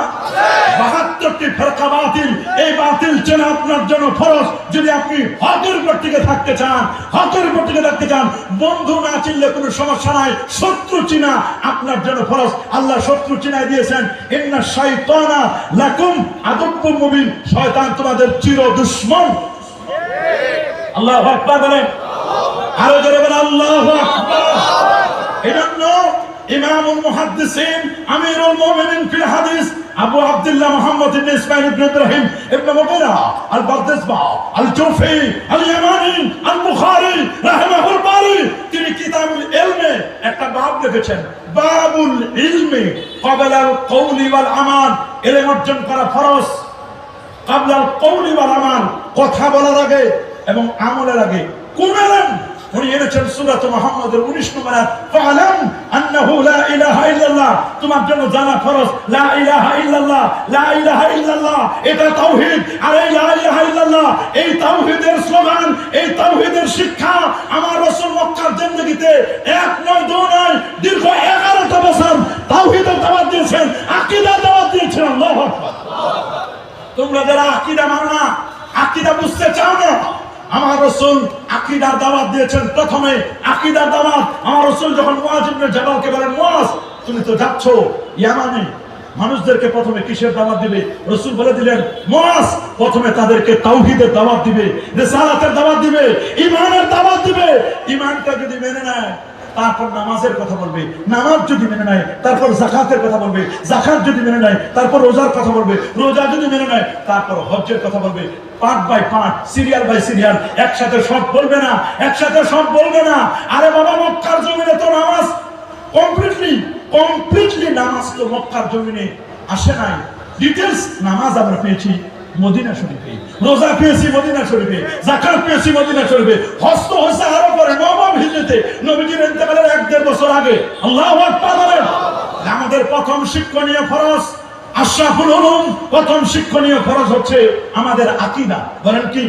72টি ফিরকা বাতিল। এই বাতিল চেনা আপনার জন্য ফরজ। যদি আপনি হকের উপর টিকে থাকতে চান, হকের উপর টিকে থাকতে চান, বন্ধু না চিনলে কোনো সমস্যা নাই, শত্রু চিনা আপনার জন্য ফরজ। আল্লাহ শত্রু চিনাই দিয়েছেন, ইন্না শাইতানা লাকুম আদুব্বুম মুবিন, শয়তান তোমাদের চির দুশমন। আল্লাহু আকবার বলেন, আরো জোরে বলেন আল্লাহু আকবার। এজন্য ইমামুল মুহাদ্দিসিন আমিরুল মুমিনিন ফিল হাদিস আবু আব্দুল্লাহ মুহাম্মদ ইবনে ইসমাঈল ইবনে ইব্রাহিম ইবনে মুগীরা আল বাগদাসবা আল জুফি আল ইয়ামানি আল বুখারী রাহিমাহুল বারী, তিনি কিতাবুল ইলমে একটা বাব লিখেছেন, বাবুল ইলমি ক্বাবলাল কওলি ওয়াল আমাল। ইলম অর্জন করা ফরজ, ক্বাবলাল কওলি ওয়াল আমাল, কথা বলার আগে এবং আমলের আগে। কোন ইলম? উনি এনেছেন সূরাত মুহাম্মদের 19 নম্বর আয়াত, ফাআলাম আন্নাহু লা ইলাহা ইল্লাল্লাহ, তোমার জন্য জানা ফরজ লা ইলাহা ইল্লাল্লাহ, লা ইলাহা ইল্লাল্লাহ এটা তাওহীদ। আর এই লা ইলাহা ইল্লাল্লাহ, এই তাওহীদের স্লোগান, এই তাওহীদের শিক্ষা আমার রাসূল মক্কার জিন্দেগিতে 1 নয় 2 নয় দীর্ঘ 11টা বছর তাওহীদের দাওয়াত দিয়েছেন, আকীদার দাওয়াত দিয়েছেন। আল্লাহু আকবার। তোমরা যারা আকীদা মানো না, আকীদা বুঝতে চাও না, আমার রাসূল আকীদার দাওয়াত দিয়েছেন। প্রথমে আকীদার দাওয়াত আমার রাসূল যখন মুআয ইবনে জাবালকে বলেন, মুআয তুমি তো যাচ্ছ ইয়ামানে, মানুষদেরকে প্রথমে কিসের দাওয়াত দিবে? রাসূল বলে দিলেন, মুআয প্রথমে তাদেরকে তাওহীদের দাওয়াত দিবে, রিসালাতের দাওয়াত দিবে, ঈমানের দাওয়াত দিবে। ঈমানটা যদি মেনে নেয় তারপর নামাজের কথা বলবে, নামাজ যদি মেনে নেয় তারপর যাকাতের কথা বলবে, যাকাত যদি মেনে নেয় তারপর রোজার কথা বলবে, রোজা যদি মেনে নেয় তারপর হজ্জের কথা বলবে। Part by part, serial by serial, একসাথে সব বলবে না, একসাথে সব বলবে না। আরে বাবা, মক্কার জমিনে তো নামাজ কমপ্লিটলি নামাজ তো মক্কার জমিনে আসে নাই। ডিটেইলস নামাজ আমরা পেয়েছি মদিনা শরীফে, রোজা পেয়েছি মদিনা শরীফে, যাকাত পেয়েছি মদিনা শরীফে, হজ তো হয়েছে আরো পরে নবম হিজরতে, নবীজির ইন্তেকালের 1-1.5 বছর আগে। আল্লাহু আকবার। আমাদের প্রথম শিক্ষণীয় ফরজ আশরাফুল উলুম, প্রথম শিক্ষণীয় ফরজ হচ্ছে আমাদের আকীদা। বলেন কি?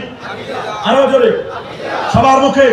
আরো জোরে সবার মুখে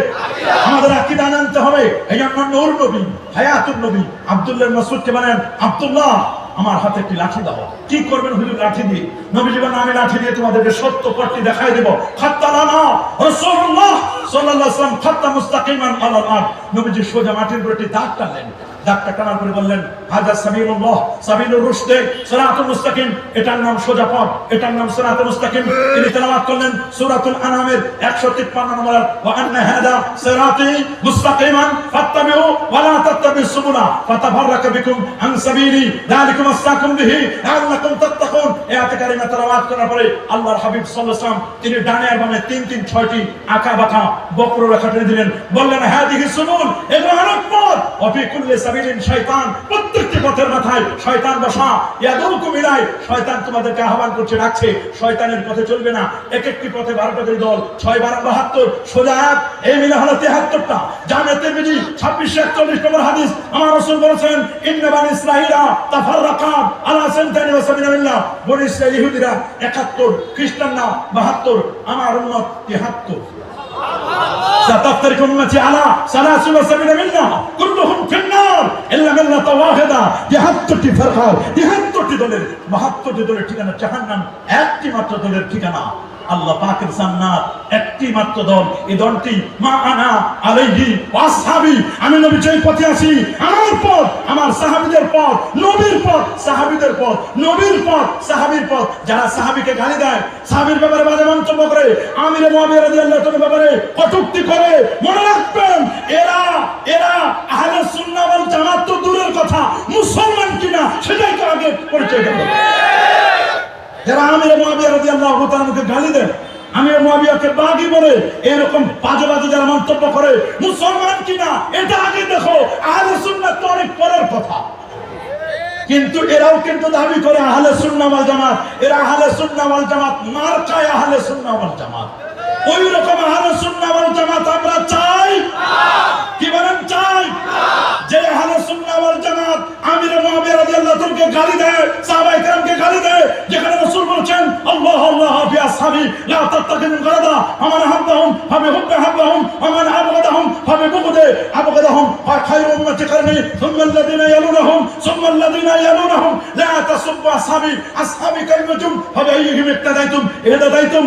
আমাদের আকীদা আনতে হবে। এই জন্য নূর নবী, হায়াতুন নবী আব্দুল্লাহ মাসউদকে বলেন, আব্দুল্লাহ আমার হাতে একটি লাঠি দাও। কি করবেন হুজুর লাঠি দিয়ে? নবীজি বলেন, আমি লাঠি দিয়ে তোমাদেরকে সত্য পথটি দেখাই দেব। খাত্তালানা রাসূলুল্লাহ সাল্লাল্লাহু আলাইহি ওয়াসাল্লাম খাত্তা মুস্তাকিমান আলাল আরদ, নবীজি সোজা মাটির উপরে একটি দাগ টানলেন। দাগটা টানার পরে বললেন, হাযা সাবিলুল্লাহ, সাবিলুর রুশদ, সিরাতুল মুস্তাকিম, এটার নাম সোজা পথ, এটার নাম সিরাতুল মুস্তাকিম। তিনি তেলাওয়াত করলেন সূরাতুল আনামের 153 নম্বর আয়াত, ওয়া আন্না হাযা সিরাতি মুস্তাকিমান ফাত্তাবিউ ওয়া লা তাত্তাবিস সুবুলা ফাতাফাররাকা বিকুম আন সাবিলি যালিকুম আসসাকুম বিহি লাআল্লাকুম তাত্তাকুন। এই আয়াতে কারিমা তেলাওয়াত করার পরে আল্লাহর হাবিব সাল্লাল্লাহু আলাইহি ওয়াসাল্লাম তিনি ডানে আর বামে 3 6টি আঁকা বাঁকা বক্ররেখা টেনে দিলেন। বললেন, হাদিহি সুবুল, এগুলো অনেক পথ, ওয়া ফি কুল্লি সাবিলিন শাইতান, প্রত্যেকটি পথের মাথায় শয়তান বসা। ইয়াদুকুম ইলাই, শয়তান তোমাদেরকে আহ্বান করছে, ডাকছে। শয়তানের পথে চলবে না। এক একটি পথে 12টা করে দল, 6 12 72, সোজা আয়াত, এই মিলে হলো 73টা। জামে তিরমিজি 2641 নম্বর হাদিস, আমার রাসূল বলেছেন, ইন্না বানি ইসরাঈলা তাফাররাকা আলা 72 মিল্লাহ, বনি ইসরাঈল ইহুদিরা 71, খ্রিস্টানরা 72, আমার উম্মত 73। ستفترق أمتي على 73 ملة كلهم في النار إلا ملة واحدة। 73টি ফিরকা, 73টি দলের, 72টি দলের ঠিকানা জাহান্নাম, একটি মাত্র দলের ঠিকানা আল্লাহ পাকের জান্নাত। একটি মাত্র দল, এই দলটি মা আনা আলাইহি ওয়া আসহাবি, আমি নবী যেই পথে আছি, আমার পথ, আমার সাহাবীদের পথ, নবীর পথ, সাহাবীদের পথ, নবীর পথ, সাহাবীর পথ। যারা সাহাবীকে গালি দেয়, সাহাবীর ব্যাপারে বাজে মন্তব্য করে, আমির মুআবিয়া রাদিয়াল্লাহু তাআলার ব্যাপারে কটূক্তি করে, মনে রাখবেন এরা আহলে সুন্নাহ ওয়াল জামাত তো দূরের কথা, মুসলমান কিনা সেটাই আগে পরিচয় দেব। যারা আমির মুআবিয়া রাদিয়াল্লাহু তাআলাকে গালি দেয়, আমি মুয়াবিয়াকে বাগী বলে এরকম বাজে বাজে যারা মন্তব্য করে মুসলমান কিনা এটা আগে দেখো। আহলে সুন্নাত তো অনেক পরের কথা, কিন্তু এরাও কিন্তু দাবি করে আহলে সুন্নাহ ওয়াল জামাত। এরা আহলে সুন্নাহ ওয়াল জামাত মার্কায় আহলে সুন্নাহ ওয়াল জামাত। ওই রকম আহলে সুন্নাহ ওয়াল জামাত আমরা চাই কি বলেন? চাই যে আহলে সুন্নাহ ওয়াল জামাত আমির মুআবিয়া রাদিয়াল্লাহু তাআলাকে গালি দেয়, সাহাবায়ে কেরামকে গালি দেয়, যেখানে রাসূল বলেছেন আল্লাহ আল্লাহ ফি আসহাবি লা তাত্তাকিনু গারাদা আমান হাব্বাহুম ফাবিহুব্বি হাব্বাহুম আমান আবগাদাহুম ফাবিবুগদি আবগাদাহুম খায়রু উম্মতি কারনি সুম্মা আল্লাযিনা ইয়ালুনহুম সুম্মা আল্লাযিনা ইয়ালুনহুম লা তাসুব্বু আসহাবি আসহাবি কালমাতুম ফাবিআইহিম ইক্তাদাইতুম ইহতাদাইতুম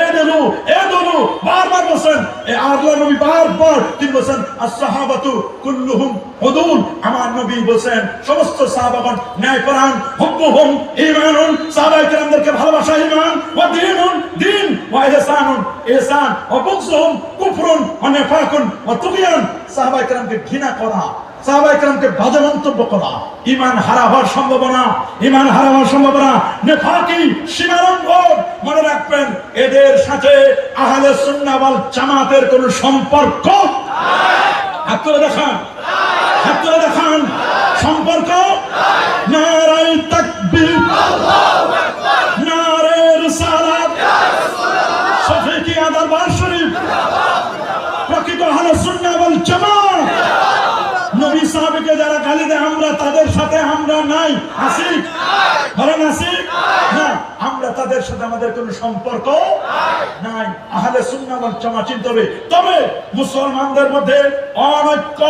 এদলু এদলু। বারবার বলেন আল্লাহ নবী বারবার তিনি বলেন as-সাহাবাতু কুল্লুহুম হুদুল। আমার নবী বলেন সমস্ত সাহাবাগণ ন্যায়পরায়ণ। হুব্বুহুম ঈমানুন, সাহাবায়ে কেরামদেরকে ভালোবাসা ঈমান, ওয়া দীনুন দীন, ওয়া ইহসানুন ইহসান, ওয়া বুগযুহুম কুফরুন ওয়া নিফাকুন ওয়া তুগয়ান। সাহাবায়ে কেরামকে ঘৃণা করা, সাহাবায়ে কেরামকে বাজে মন্তব্য করা ঈমান হারা হওয়ার সম্ভাবনা, ঈমান হারা হওয়ার সম্ভাবনা, নেফাকি সীমালঙ্ঘন। মনে রাখবেন এদের সাথে আহলে সুন্নাহ ওয়াল জামাতের কোনো সম্পর্ক নাই। হাত তুলে দেখান, হাত তুলে দেখান সম্পর্ক। নারায়ে তাকবীর, আল্লাহু আকবার, নারায়ে রিসালাত, ইয়া রাসূলুল্লাহ, শফিকিয়া দরবার শরীফ। প্রকৃত আহলে সুন্নাহ ওয়াল জামাত নবী সাহাবীকে যারা গালি দেয় আমরা তাদের সাথে আমরা নাই, আছি? বলেন আছি? না, আমরা তাদের সাথে আমাদের কোনো সম্পর্ক নাই। আহলে সুন্নাহ ওয়াল জামাত চিনতে হবে। তবে মুসলমানদের মধ্যে অনৈক্য,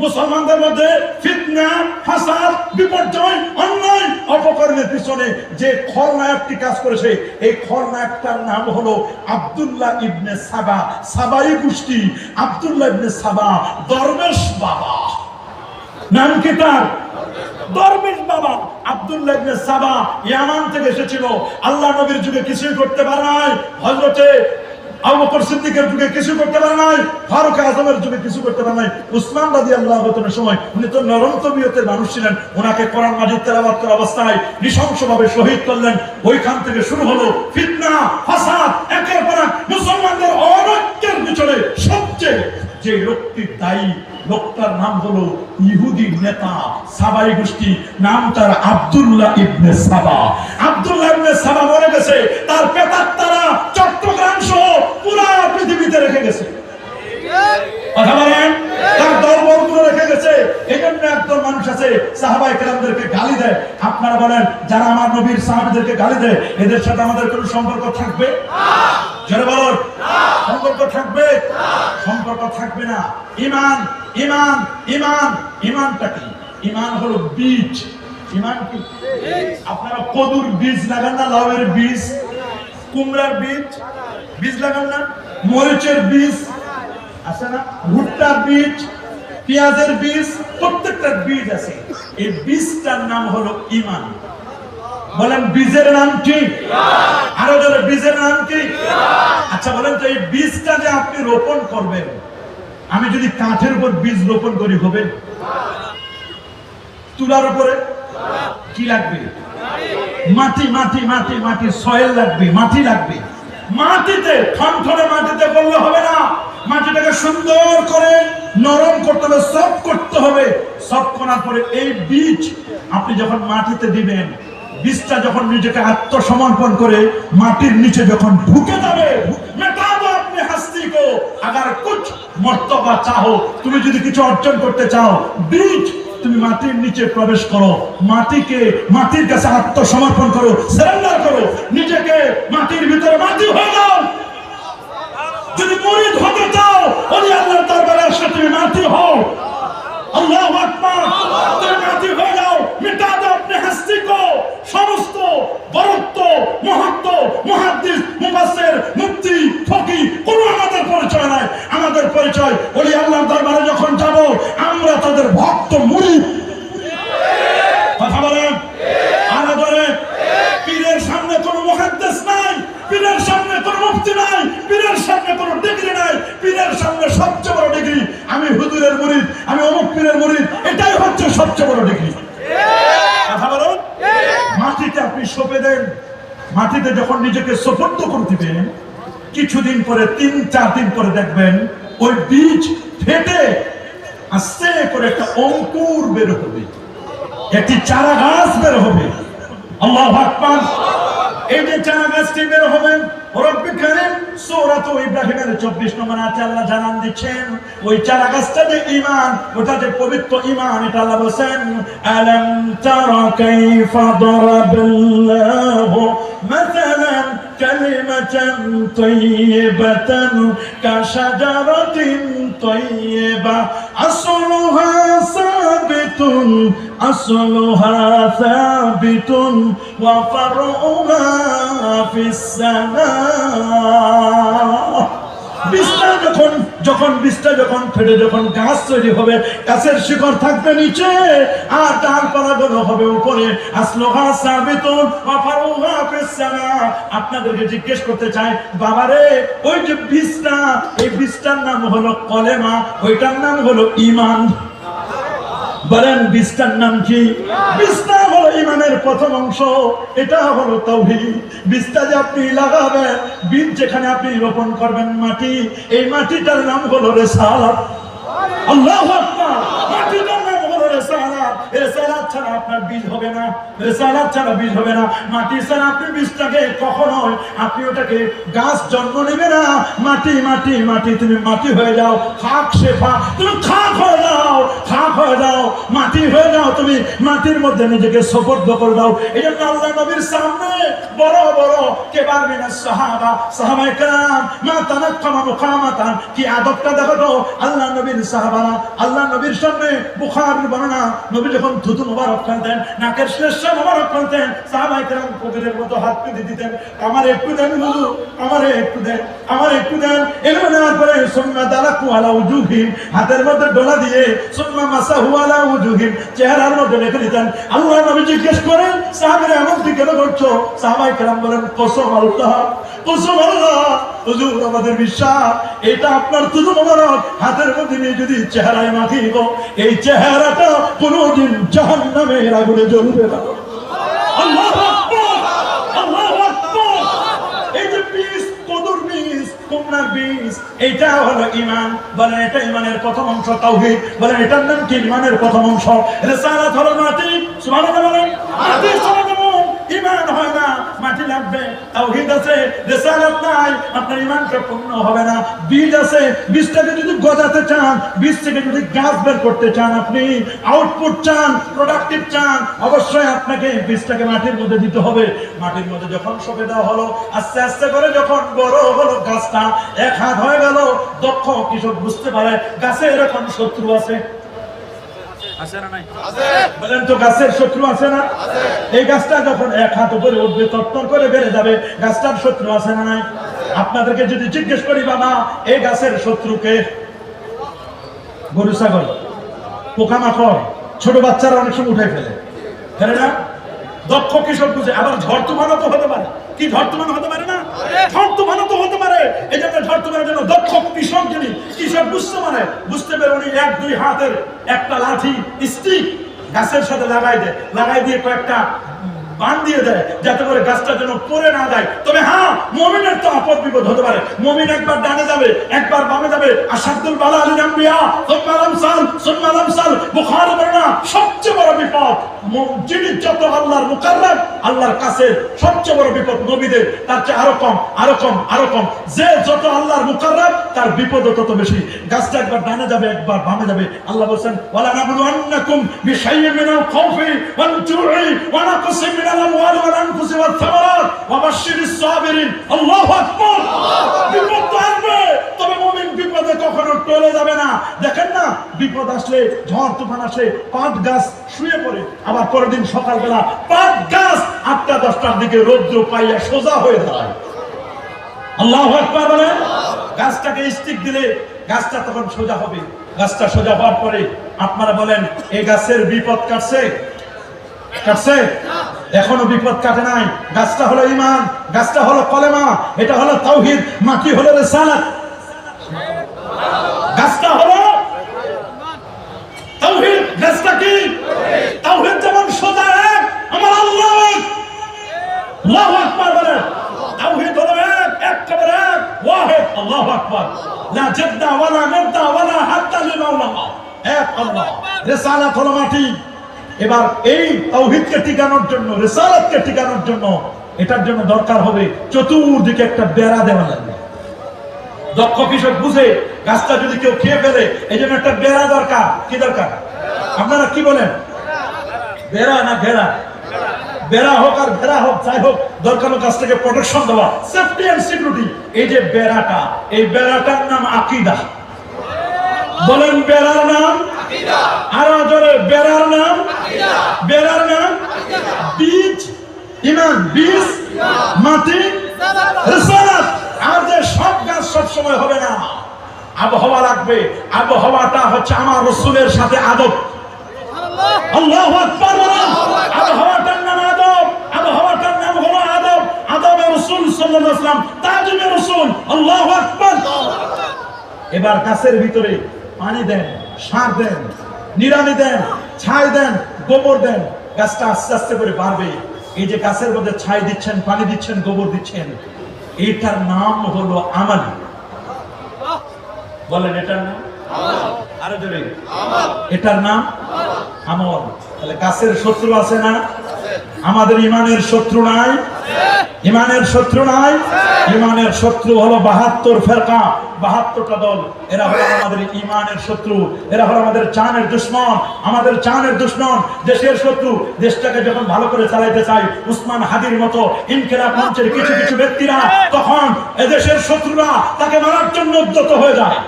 মুসলমানদের মধ্যে ফিতনা, ফাসাদ, বিপর্যয়, অন্যায়, অপকর্মের পিছনে যে খলনায়কটি কাজ করেছে এই খলনায়কটার নাম হলো আব্দুল্লাহ ইবনে সাবা, সাবাই গোষ্ঠী। আব্দুল্লাহ ইবনে সাবা দরবেশ বাবা, নাম কি তার? দরবেশ বাবা। আব্দুল্লাহ ইবনে সাবা ইয়ামান থেকে এসেছিল। আল্লাহ নবীর যুগে কিছুই করতে পারে নাই, হযরতে আবু বকর সিদ্দিকের যুগে কিছু করতে পারে নাই, ফারুক আযমের যুগে কিছু করতে পারে নাই, উসমান রাদিয়াল্লাহু তাআলার সময় উনি তো নরম তবিয়তের মানুষ ছিলেন, ওনাকে কোরআন মাজিদ তেলাওয়াত করা অবস্থায় নৃশংসভাবে শহীদ করলেন। ওইখান থেকে শুরু হলো ফিতনা, ফাসাদ, একের পর এক মুসলমানদের অনৈক্যের পিছনে সবচেয়ে যে লোকটি দায়ী, লোকটার নাম হলো ইহুদি নেতা সাবাই গোষ্ঠী, নাম তার আব্দুল্লাহ ইবনে সাবা। আব্দুল্লাহ ইবনে সাবা মরে গেছে, তার প্রেতাত্মারা চট্টগ্রাম সহ পুরো পৃথিবীতে রেখে গেছে। কথা বলেন, তার দরবারগুলো রেখে গেছে। এজন্য একদল মানুষ আছে সাহাবায়ে কেরামদেরকে গালি দেয়। আপনারা বলেন যারা আমার নবীর সাহাবীদেরকে গালি দেয় এদের সাথে আমাদের কোনো সম্পর্ক থাকবে? যারা বলেন সম্পর্ক থাকবে? সম্পর্ক থাকবে না। ঈমান, ঈমান, ঈমান, ঈমানটা কি? ঈমান হলো বীজ। ঈমান কি? আপনারা কদুর বীজ লাগান না, লাউয়ের বীজ, কুমড়ার বীজ, বীজ লাগান না, মরিচের বীজ আছে না, ভুট্টার বীজ, পেঁয়াজের বীজ, প্রত্যেকটার বীজ আছে। এই বীজটার নাম হলো ঈমান। বলেন বীজের নাম কি? আরো জোরে, বীজের নাম কি? আচ্ছা বলেন তো এই বীজটা যে আপনি রোপণ করবেন, আমি যদি কাঠের উপর বীজ রোপণ করি হবে? তুলার উপরে কি লাগবে? মাটি, মাটি, মাটি, মাটি, সয়েল লাগবে, মাটি লাগবে। মাটিতে ঠনঠনে মাটিতে করলে হবে না, মাটিটাকে সুন্দর করে নরম করতে হবে, সফট করতে হবে। সফট করার পরে এই বীজ আপনি যখন মাটিতে দিবেন, বীজটা যখন নিজেকে আত্মসমর্পণ করে মাটির নিচে যখন ঢুকে যাবে, আপনি হাসতি কো আগার কুছ মর্তবা চাও, তুমি যদি কিছু অর্জন করতে চাও, বীজ তুমি মাটির নিচে প্রবেশ করো, মাটিকে মাটির কাছে আত্মসমর্পণ করো, সারেন্ডার করো, নিজেকে মাটির ভিতরে মাটি হয়ে যাও। যদি মুরিদ হতে চাও ওলি আল্লাহর দরবারে এসে তুমি মাটি হও। আল্লাহু আকবার, তুমি মাটি হয়ে যাও। মিটা দাও আপনি হাস্তি কো সমস্ত বরত্ব, মহত্ব, মুহাদ্দিস, মুফাসসির, মুফতি, ফকি কোনো আমাদের পরিচয় নাই। আমাদের পরিচয় ওলি আল্লাহর দরবারে যখন যাব আমরা তাদের ভক্ত মুরিদ। কথা বলেন, আমাদের পীরের সামনে কোনো মুহাদ্দিস নাই, পীরের সামনে কোনো মুফতি নাই, পীরের সামনে কোনো ডিগ্রি নাই। পীরের সামনে সবচেয়ে বড় ডিগ্রি আমি হুজুরের মুরিদ, আমি অমুক পীরের মুরিদ, এটাই হচ্ছে সবচেয়ে বড় ডিগ্রি। কথা বলুন, মাটিতে আপনি সঁপে দেন, মাটিতে যখন নিজেকে সুপর্দ করে দিবেন কিছুদিন পরে 3-4 দিন পরে দেখবেন ওই বীজ ফেটে আস্তে করে একটা অঙ্কুর বের হবে, একটি চারা গাছ বের হবে। আল্লাহু আকবার। এই যে চারা গাছটি বের হবে, রব্বুল কারীম সূরা ইব্রাহিমের 24 নম্বর আয়াতে আল্লাহ জানান দিচ্ছেন ওই চারা গাছটা যে ঈমান, ওটা যে পবিত্র ঈমান, এটা আল্লাহ বলেন আলাম তারা কাইফা দারাবাল্লাহু মাসালান কালিমাতান তাইয়্যিবাতান কাশাজারাতিন তাইয়্যিবা আসলুহা সাবিতুন ওয়া ফারউহা ফিস সামা। বীজটা যখন ফেটে যখন গাছ তৈরি হবে, গাছের শিকড় থাকবে নিচে আর ডালপালাগুলো হবে উপরে। আসলুহা সাবিতুন ওয়া ফারউহা ফিস সামা। আপনাদেরকে জিজ্ঞেস করতে চাই, বাবারে ওই যে বীজটা, এই বীজটার নাম হলো কলেমা, ওইটার নাম হলো ঈমান। বলেন বীজটার নাম কি? বীজটা হলো ঈমানের প্রথম অংশ, এটা হলো তাওহীদ। বীজটা যে আপনি লাগাবেন, বীজ যেখানে আপনি রোপণ করবেন মাটি, এই মাটিটার নাম হলো রিসালাত। আল্লাহু আকবার। মাটিটার নাম হলো রিসালাত। রিসালাত ছাড়া আপনার বীজ হবে না, রিসালাত ছাড়া বীজ হবে না। মাটি ছাড়া আপনি বীজটাকে কখনোই আপনি ওটাকে গাছ জন্ম নেবে না। মাটি মাটি মাটি, তুমি মাটি হয়ে যাও। খাক শেফা, তুমি খাক হয়ে যাও, খাক হয়ে যাও, মাটি হয়ে যাও। তুমি মাটির মধ্যে নিজেকে সুপর্দ করে দাও। এই জন্য আল্লাহ নবীর সামনে বড় বড় কেবার মিনাস সাহাবা, সাহাবায়ে কেরাম মা তানাক্কামা মুকামাতান, কি আদবটা দেখো তো আল্লাহ নবীর সাহাবারা। আল্লাহ নবীর সামনে বুখারীর বর্ণনা, নবী যখন থুতু মোবারক ফেলতেন, নাকের শ্লেষ্মা মোবারক ফেলতেন, সাহাবায়ে কেরাম ফকিরের মতো হাত পেতে দিতেন, আমার একটু দেন হুজুর, আমারে একটু দেন, আমার একটু দেন। এগুলো নেওয়ার পরে সুম্মা দালাকু আলা উজুহিম, হাতের মধ্যে ডলা দিয়ে সুম্মা মাসাহু আলা উজুহিম, চেহারার মধ্যে রেখে দিতেন। আল্লাহ নবী জিজ্ঞেস করেন, সাহাবীরা এমন কি কেন করছো? সাহাবায়ে কেরাম বলেন, কসম আল্লাহ, কসম আল্লাহ, হুজুর আমাদের বিশ্বাস, এটা আপনার থুতু মোবারক হাতের মধ্যে নিয়ে যদি চেহারায় মাখিব, এই চেহারাটা কোনোদিন জাহান্নামের আগুনে জ্বলবে না। আল্লাহু আকবার, আল্লাহু আকবার। এই যে বীজ, কদর বীজ, কুমড়ার বীজ, এটা হলো ঈমান। বলেন এটা ঈমানের প্রথম অংশ তাওহীদ। বলেন এটার নাম কি? ঈমানের প্রথম অংশ। রিসালাত হলো মাটি। সুবহানাল্লাহ বলেন। মাটি ছাড়া যেমন ঈমান হয় না, মাটি লাগবে। তাওহীদ আছে, রিসালাত নাই, আপনার ঈমানটা পূর্ণ হবে না। বীজ আছে, বীজটাকে যদি গজাতে চান, বীজ থেকে যদি গাছ বের করতে চান, আপনি আউটপুট চান, প্রোডাক্টিভ চান, অবশ্যই আপনাকে বীজটাকে মাটির মধ্যে দিতে হবে। মাটির মধ্যে যখন সঁপে দেওয়া হলো, আস্তে আস্তে করে যখন বড় হলো গাছটা, 1 হাত হয়ে গেল, দক্ষ কৃষক বুঝতে পারে গাছে এরকম শত্রু আছে। আছে না নাই? আছে। বলেন তো গাছের শত্রু আছে না? আছে। এই গাছটা যখন 1 হাত উপরে উঠবে, তত্তর করে বেড়ে যাবে, গাছটার শত্রু আছে না নাই? আপনাদেরকে যদি জিজ্ঞেস করি, বাবা এই গাছের শত্রুকে? গরু ছাগল, পোকামাকড়, ছোট বাচ্চারা অনেক সময় উঠে ফেলে, ফেলে না? দক্ষ কৃষক বুঝে। আবার ঝড় তুফানও তো হতে পারে। কি ঝড় তুফান হতে পারে না? ঝড় তুফানও তো হতে পারে। এই জন্য ঝড় তুফানের জন্য দক্ষ কৃষক, যিনি কৃষক বুঝতে পারে, বুঝতে পেরে উনি 1-2 হাতের একটা লাঠি স্টিক গাছের সাথে লাগাই দিয়ে কয়েকটা বান দিয়ে দেয়, যাতে করে গাছটা যেন পড়ে না যায়। তবে হ্যাঁ, মুমিনের তো আপদ বিপদ হতে পারে। মুমিন একবার ডানে যাবে, একবার বামে যাবে। আসাদুল বালা আলিল আম্বিয়া সুম্মা লামসাল সুম্মা লামসাল। বুখারী বর্ণনা, সবচেয়ে বড় বিপদ যিনি যত আল্লাহর মুকাররব, আল্লাহর কাছে সবচেয়ে বড় বিপদ নবীদের, তার চেয়ে আরো কম, আরো কম, আরো কম। যে যত আল্লাহর মুকাররব, তার বিপদ তত বেশি। গাছটা একবার ডানে যাবে, একবার বামে যাবে। আল্লাহ বলেন, ওয়ালা নাবলুওয়ান্নাকুম বিশাইইন মিনাল খাউফি ওয়াল জু'i ওয়া নাকসিম মিনাল আমওয়ালি ওয়াল আনফুসি ওয়াত থামারাত ওয়া বাশশিরিস সাবিরিন। আল্লাহু আকবার। বিপদ আসবে, তবে মুমিন বিপদে কখনো টলে যাবে না। দেখেন না, বিপদ আসলে, ঝড় তুফান আসলে, পাট গাছ শুয়ে পড়ে, আবার পরের দিন সকালবেলা পাট গাছ 8টা-10টার দিকে রৌদ্র পাইয়া সোজা হয়ে দাঁড়ায়। আল্লাহু আকবার বলেন। গাছটাকে স্টিক দিলে গাছটা তখন সোজা হবে। গাছটা সোজা হওয়ার পরে আপনারা বলেন, এই গাছের বিপদ কাটছে? কাটছে? এখনো বিপদ কাটে নাই। গাছটা হলো ঈমান, গাছটা হলো কলেমা, এটা হলো তাওহীদ, মাটি হলো রিসালাত, গাছটা হলো তাওহীদ। গাছটা কি? তাওহীদ যেমন সোজা এক, আমার আল্লাহ এক। আল্লাহু আকবার বলেন। তাওহীদ হলো এক, একেবারে এক। এক আল্লাহ। রিসালাত হলো মাটি। এবার এই তাওহীদকে টিকানোর জন্য, রিসালাতকে টিকানোর জন্য, এটার জন্য দরকার হবে চতুর্দিকে একটা বেড়া দেওয়া লাগবে। দক্ষ কৃষক বুঝে গাছটা যদি কেউ খেয়ে ফেলে, এই জন্য একটা বেড়া দরকার। কি দরকার? আপনারা কি বলেন? বেড়া না ঘেরা? বেড়া হোক আর ঘেরা হোক, যাই হোক, দরকার গাছটাকে প্রোটেকশন দেওয়া, সেফটি এন্ড সিকিউরিটি। এই যে বেড়াটা, এই বেড়াটার নাম আকীদা। বলেন বেড়ার নাম আকীদা। আরো জোরে, বেড়ার নাম আকীদা। বেড়ার নাম বীজ ঈমান, বীজ মাটি রিসালাত। আর যে সব গাছ সব সময় হবে না, আবহাওয়া লাগবে। আবহাওয়াটা হচ্ছে আমার রাসূলের সাথে আদব। আল্লাহু আকবার। আবহাওয়াটার নাম আদব, আবহাওয়াটার নাম হলো আদব। আদবে রাসূল সাল্লাল্লাহু আলাইহি ওয়াসাল্লাম, তাজিমে রাসূল। আল্লাহু আকবার। এবার গাছের ভিতরে পানি দেন, সার দেন, নিড়ানি দেন, ছাই দেন, গোবর দেন, গাছটা আস্তে আস্তে করে বাড়বে। এই যে গাছের মধ্যে ছাই দিচ্ছেন, পানি দিচ্ছেন, গোবর দিচ্ছেন, এটার নাম হলো আমাল। বলেন এটার নাম আমল। আরো জোরে, আমল। এটার নাম আমল। তাহলে গাছের শত্রু আছে না? আমাদের ঈমানের শত্রু নাই? ঈমানের শত্রু নাই? ঈমানের শত্রু হলো 72 ফিরকা, 72টা দল। এরা হলো আমাদের ঈমানের শত্রু, এরা হলো আমাদের জানের দুশমন, আমাদের জানের দুশমন, দেশের শত্রু। দেশটাকে যখন ভালো করে চালাইতে চাই, উসমান হাদির মতো ইনকিলাব মঞ্চের কিছু কিছু ব্যক্তিরা, তখন এদেশের শত্রুরা তাকে মারার জন্য উদ্যত হয়ে যায়।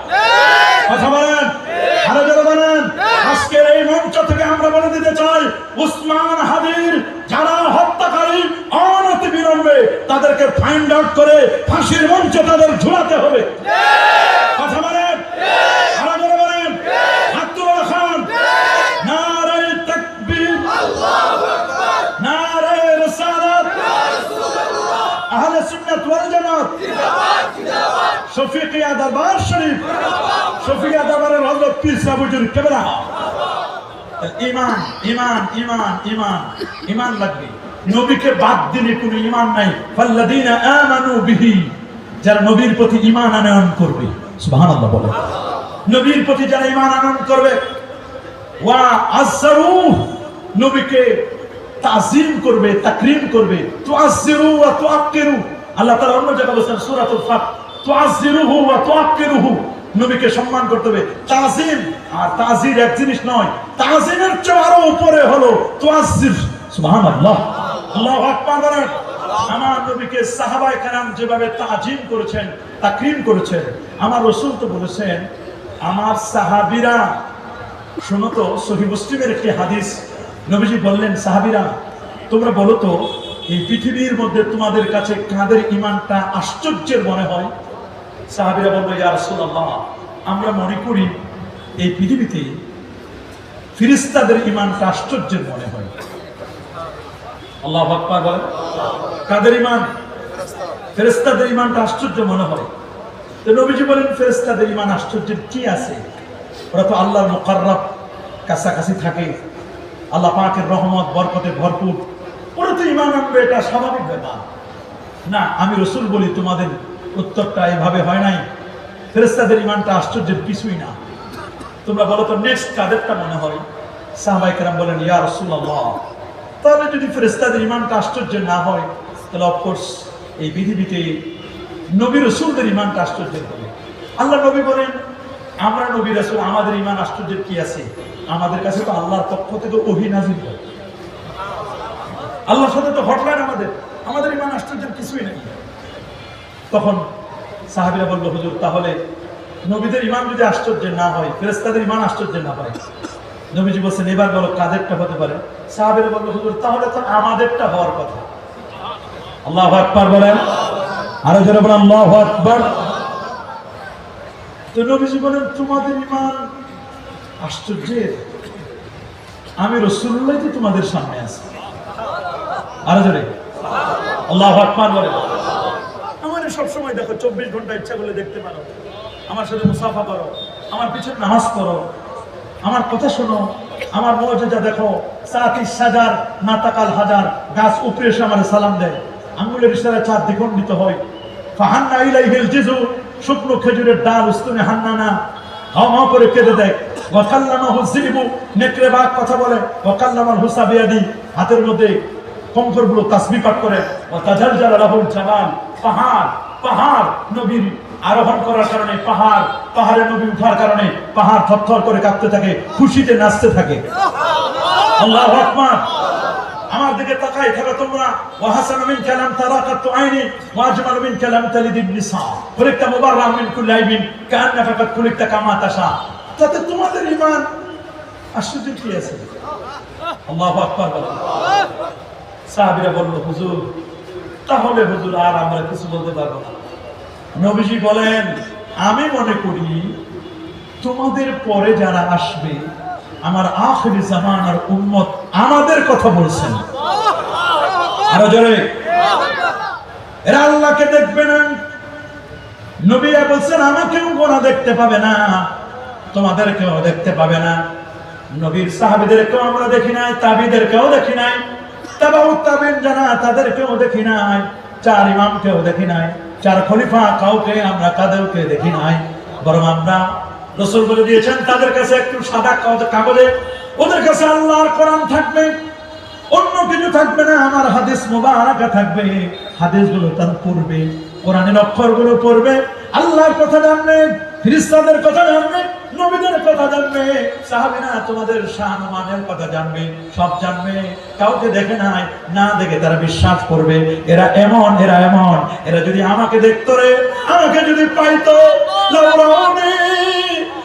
কথা বলেন, আরো জোরে বলেন। আজকের এই মঞ্চ থেকে আমরা বলে দিতে চাই, উসমান হাদির যারা হত্যাকারী, অনতি বিলম্বে তাদেরকে ফাইন্ড আউট করে ফাঁসির মঞ্চে তাদের ঝুলাতে হবে। কথা বলেন, আরো জোরে বলেন। আব্দুল খান, নারে তাকবীর, আল্লাহু আকবার, নারে রিসালাত, ইয়া রাসূলুল্লাহ, আহলে সুন্নাত ওয়াল জামাত জিন্দাবাদ, জিন্দাবাদ, শফিকিয়া দরবার শরীফ, শফিকিয়া দরবারের হযরত পীর সাহেব হুজুর কেবলা। ঈমান, ঈমান, ঈমান, ঈমান, ঈমান লাগবে। নবীকে বাদ দিলে কোনো ঈমান নাই। ফাল্লাযীনা আমানু বিহি, যারা নবীর প্রতি ঈমান আনয়ন করবে, সুবহানাল্লাহ বলে, নবীর প্রতি যারা ঈমান আনয়ন করবে, ওয়া আযযারু, নবীকে তাজিম করবে, তাকরীম করবে, তুআযজিরু ওয়া তুআক্কিরু। আল্লাহ তাআলা অন্য জায়গায় বলেছেন সূরাতুল ফাত, তুআযজিরুহু ওয়া তুআক্কিরুহু, নবীকে সম্মান করতে হবে। তাজিম আর তাজির এক জিনিস নয়, তাজিমের চেয়ে আরো উপরে হলো তুআযজির। সুবহানাল্লাহ, আল্লাহু আকবার বলেন। আমার নবীকে সাহাবায়ে কেরাম যেভাবে তাজিম করেছেন, তাকরীম করেছেন, আমার রাসূল তো বলেছেন, আমার সাহাবীরা, শুনো তো, সহিহ মুসলিমের একটি হাদিস, নবীজি বললেন, সাহাবীরা তোমরা বলো তো, এই পৃথিবীর মধ্যে তোমাদের কাছে কাদের ঈমানটা আশ্চর্যের মনে হয়? সাহাবীরা বলল, ইয়া রাসূলুল্লাহ, আমরা মনে করি এই পৃথিবীতে ফেরেশতাদের ঈমানটা আশ্চর্যের মনে হয়। আল্লাহু আকবার বলেন। কাদের ঈমান? ফেরেশতাদের ঈমানটা আশ্চর্য মনে হয়। তো নবীজি বলেন, ফেরেশতাদের ঈমান আশ্চর্যের কি আছে? ওরা তো আল্লাহর মুকাররাব, কাছাকাছি থাকে, আল্লাহ পাকের রহমত বরকতে ভরপুর, ওরা তো ঈমান আনবে, এটা স্বাভাবিক ব্যাপার। না, আমি রাসূল বলি তোমাদের উত্তরটা এভাবে হয় নাই। ফেরেশতাদের ঈমানটা আশ্চর্যের কিছুই না। তোমরা বলো তো নেক্সট কাদেরটা মনে হয়? সাহাবায়ে কেরাম বলেন, ইয়া রাসূলুল্লাহ, তাহলে যদি ফেরেশতাদের ঈমানটা আশ্চর্যের না হয়, তাহলে অফকোর্স এই পৃথিবীতে নবী রাসূলদের ঈমানটা আশ্চর্যের হবে। আল্লাহ নবী বলেন, আমরা নবী রাসূল, আমাদের ঈমান আশ্চর্যের কি আছে? আমাদের কাছে তো আল্লাহর পক্ষ থেকে ওহী নাযিল হয়, আল্লাহর সাথে তো হটলাইন আমাদের, আমাদের ঈমান আশ্চর্যের কিছুই নেই। তখন সাহাবীরা বলল, হুজুর, তাহলে নবীদের ঈমান যদি আশ্চর্যের না হয়, ফেরেশতাদের ঈমান আশ্চর্যের না হয়, নবীজি বলছেন, এবার বলো কাদেরটা হতে পারে? সাহাবীরা বলল, হুজুর, তাহলে তো আমাদেরটা হওয়ার কথা। আল্লাহু আকবার বলেন, আরো জোরে বলেন আল্লাহু আকবার। তো নবীজি বলেন, তোমাদের ঈমান আশ্চর্যের, আমি রাসূলুল্লাহ তো তোমাদের সামনে আছি। আরো জোরে আল্লাহু আকবার বলেন। আমাদের সব সময় দেখো, 24 ঘন্টা ইচ্ছা করলে দেখতে পারো, আমার সাথে মুসাফা করো, আমার পিছনে নামাজ পড়ো, আমার কথা শোনো, আমার মুআজিজা দেখো। সাতি সাজার নাতাকাল হাজার, গাছ উপরে এসে আমার সালাম দেয়, আঙ্গুলের ইশারায় চাঁদ দ্বিখণ্ডিত হয়। ফাহান্না ইলাইহিল জিজু, শুকনো খেজুরের ডাল উস্তুনে হান্নানা, হাও হাও করে কেঁদে দেয়। ওয়াকাল্লামাহু যিবু, নেকড়ে বাঘ কথা বলে। ওয়াকাল্লামাল হুসা বিয়াদি, হাতের মধ্যে কঙ্করগুলো তাসবিহ পাঠ করে। ওয়াতাজালজালা লাহুল জাবাল, পাহাড় নবীর আরোহণ করার কারণে, পাহাড়ে নবী উঠার কারণে পাহাড় থরথর করে কাঁপতে থাকে, খুশিতে নাচতে থাকে। আল্লাহু আকবার। আমার দিকে তাকাই থাকো তোমরা। ওয়া হাসানা মিন কালাম তারাকাতু আইনি ওয়া আজমালু মিন কালাম তালিদিন নিসা, খুলিকতা মুবাররাম মিন কুল্লি আইবিন কান্নাকা কাদ খুলিকতা কামা তাশা। তাতে তোমাদের ঈমান আশ্চর্য কি আছে? আল্লাহু আকবার। সাহাবীরা বলল, হুজুর তাহলে হুজুর আর আমরা কিছু বলতে পারবো না। নবীজি বলেন, আমি মনে করি তোমাদের পরে যারা আসবে আমার আখিরি জামানার উম্মত আমাদের কথা বলছেন। আরো জোরে, এরা আল্লাহকে দেখবে না। নবী বলছেন আমাকেও গোনা দেখতে পাবে না, তোমাদেরকেও দেখতে পাবে না। নবীর সাহাবীদেরকেও আমরা দেখি নাই, তাবিদেরকেও দেখি নাই, তাবাউত তাবিন যারা তাদেরকেও দেখি নাই, চার ইমামকেও দেখি নাই, চার খলিফা কাউকে আমরা কাদেরকে দেখি নাই। বরং আমরা রাসূল বলে দিয়েছেন তাদের কাছে একটু সাদা কাগজে ওদের কাছে আল্লাহর কোরআন থাকবে, অন্য কিছু থাকবে না, আমার হাদিস মুবারাকা থাকবে। হাদিসগুলো তারা পড়বে, কোরআনের অক্ষরগুলো পড়বে, আল্লাহর কথা জানবে, ফেরেশতাদের কথা জানবে, নবীদের কথা জানবে, সাহাবীরা তোমাদের শান ও মানের কথা জানবে, সব জানবে। কাউকে দেখে নাই, না দেখে তারা বিশ্বাস করবে এরা এমন, এরা এমন। এরা যদি আমাকে দেখতো রে, আমাকে যদি পাইতো, লাউরাউনি,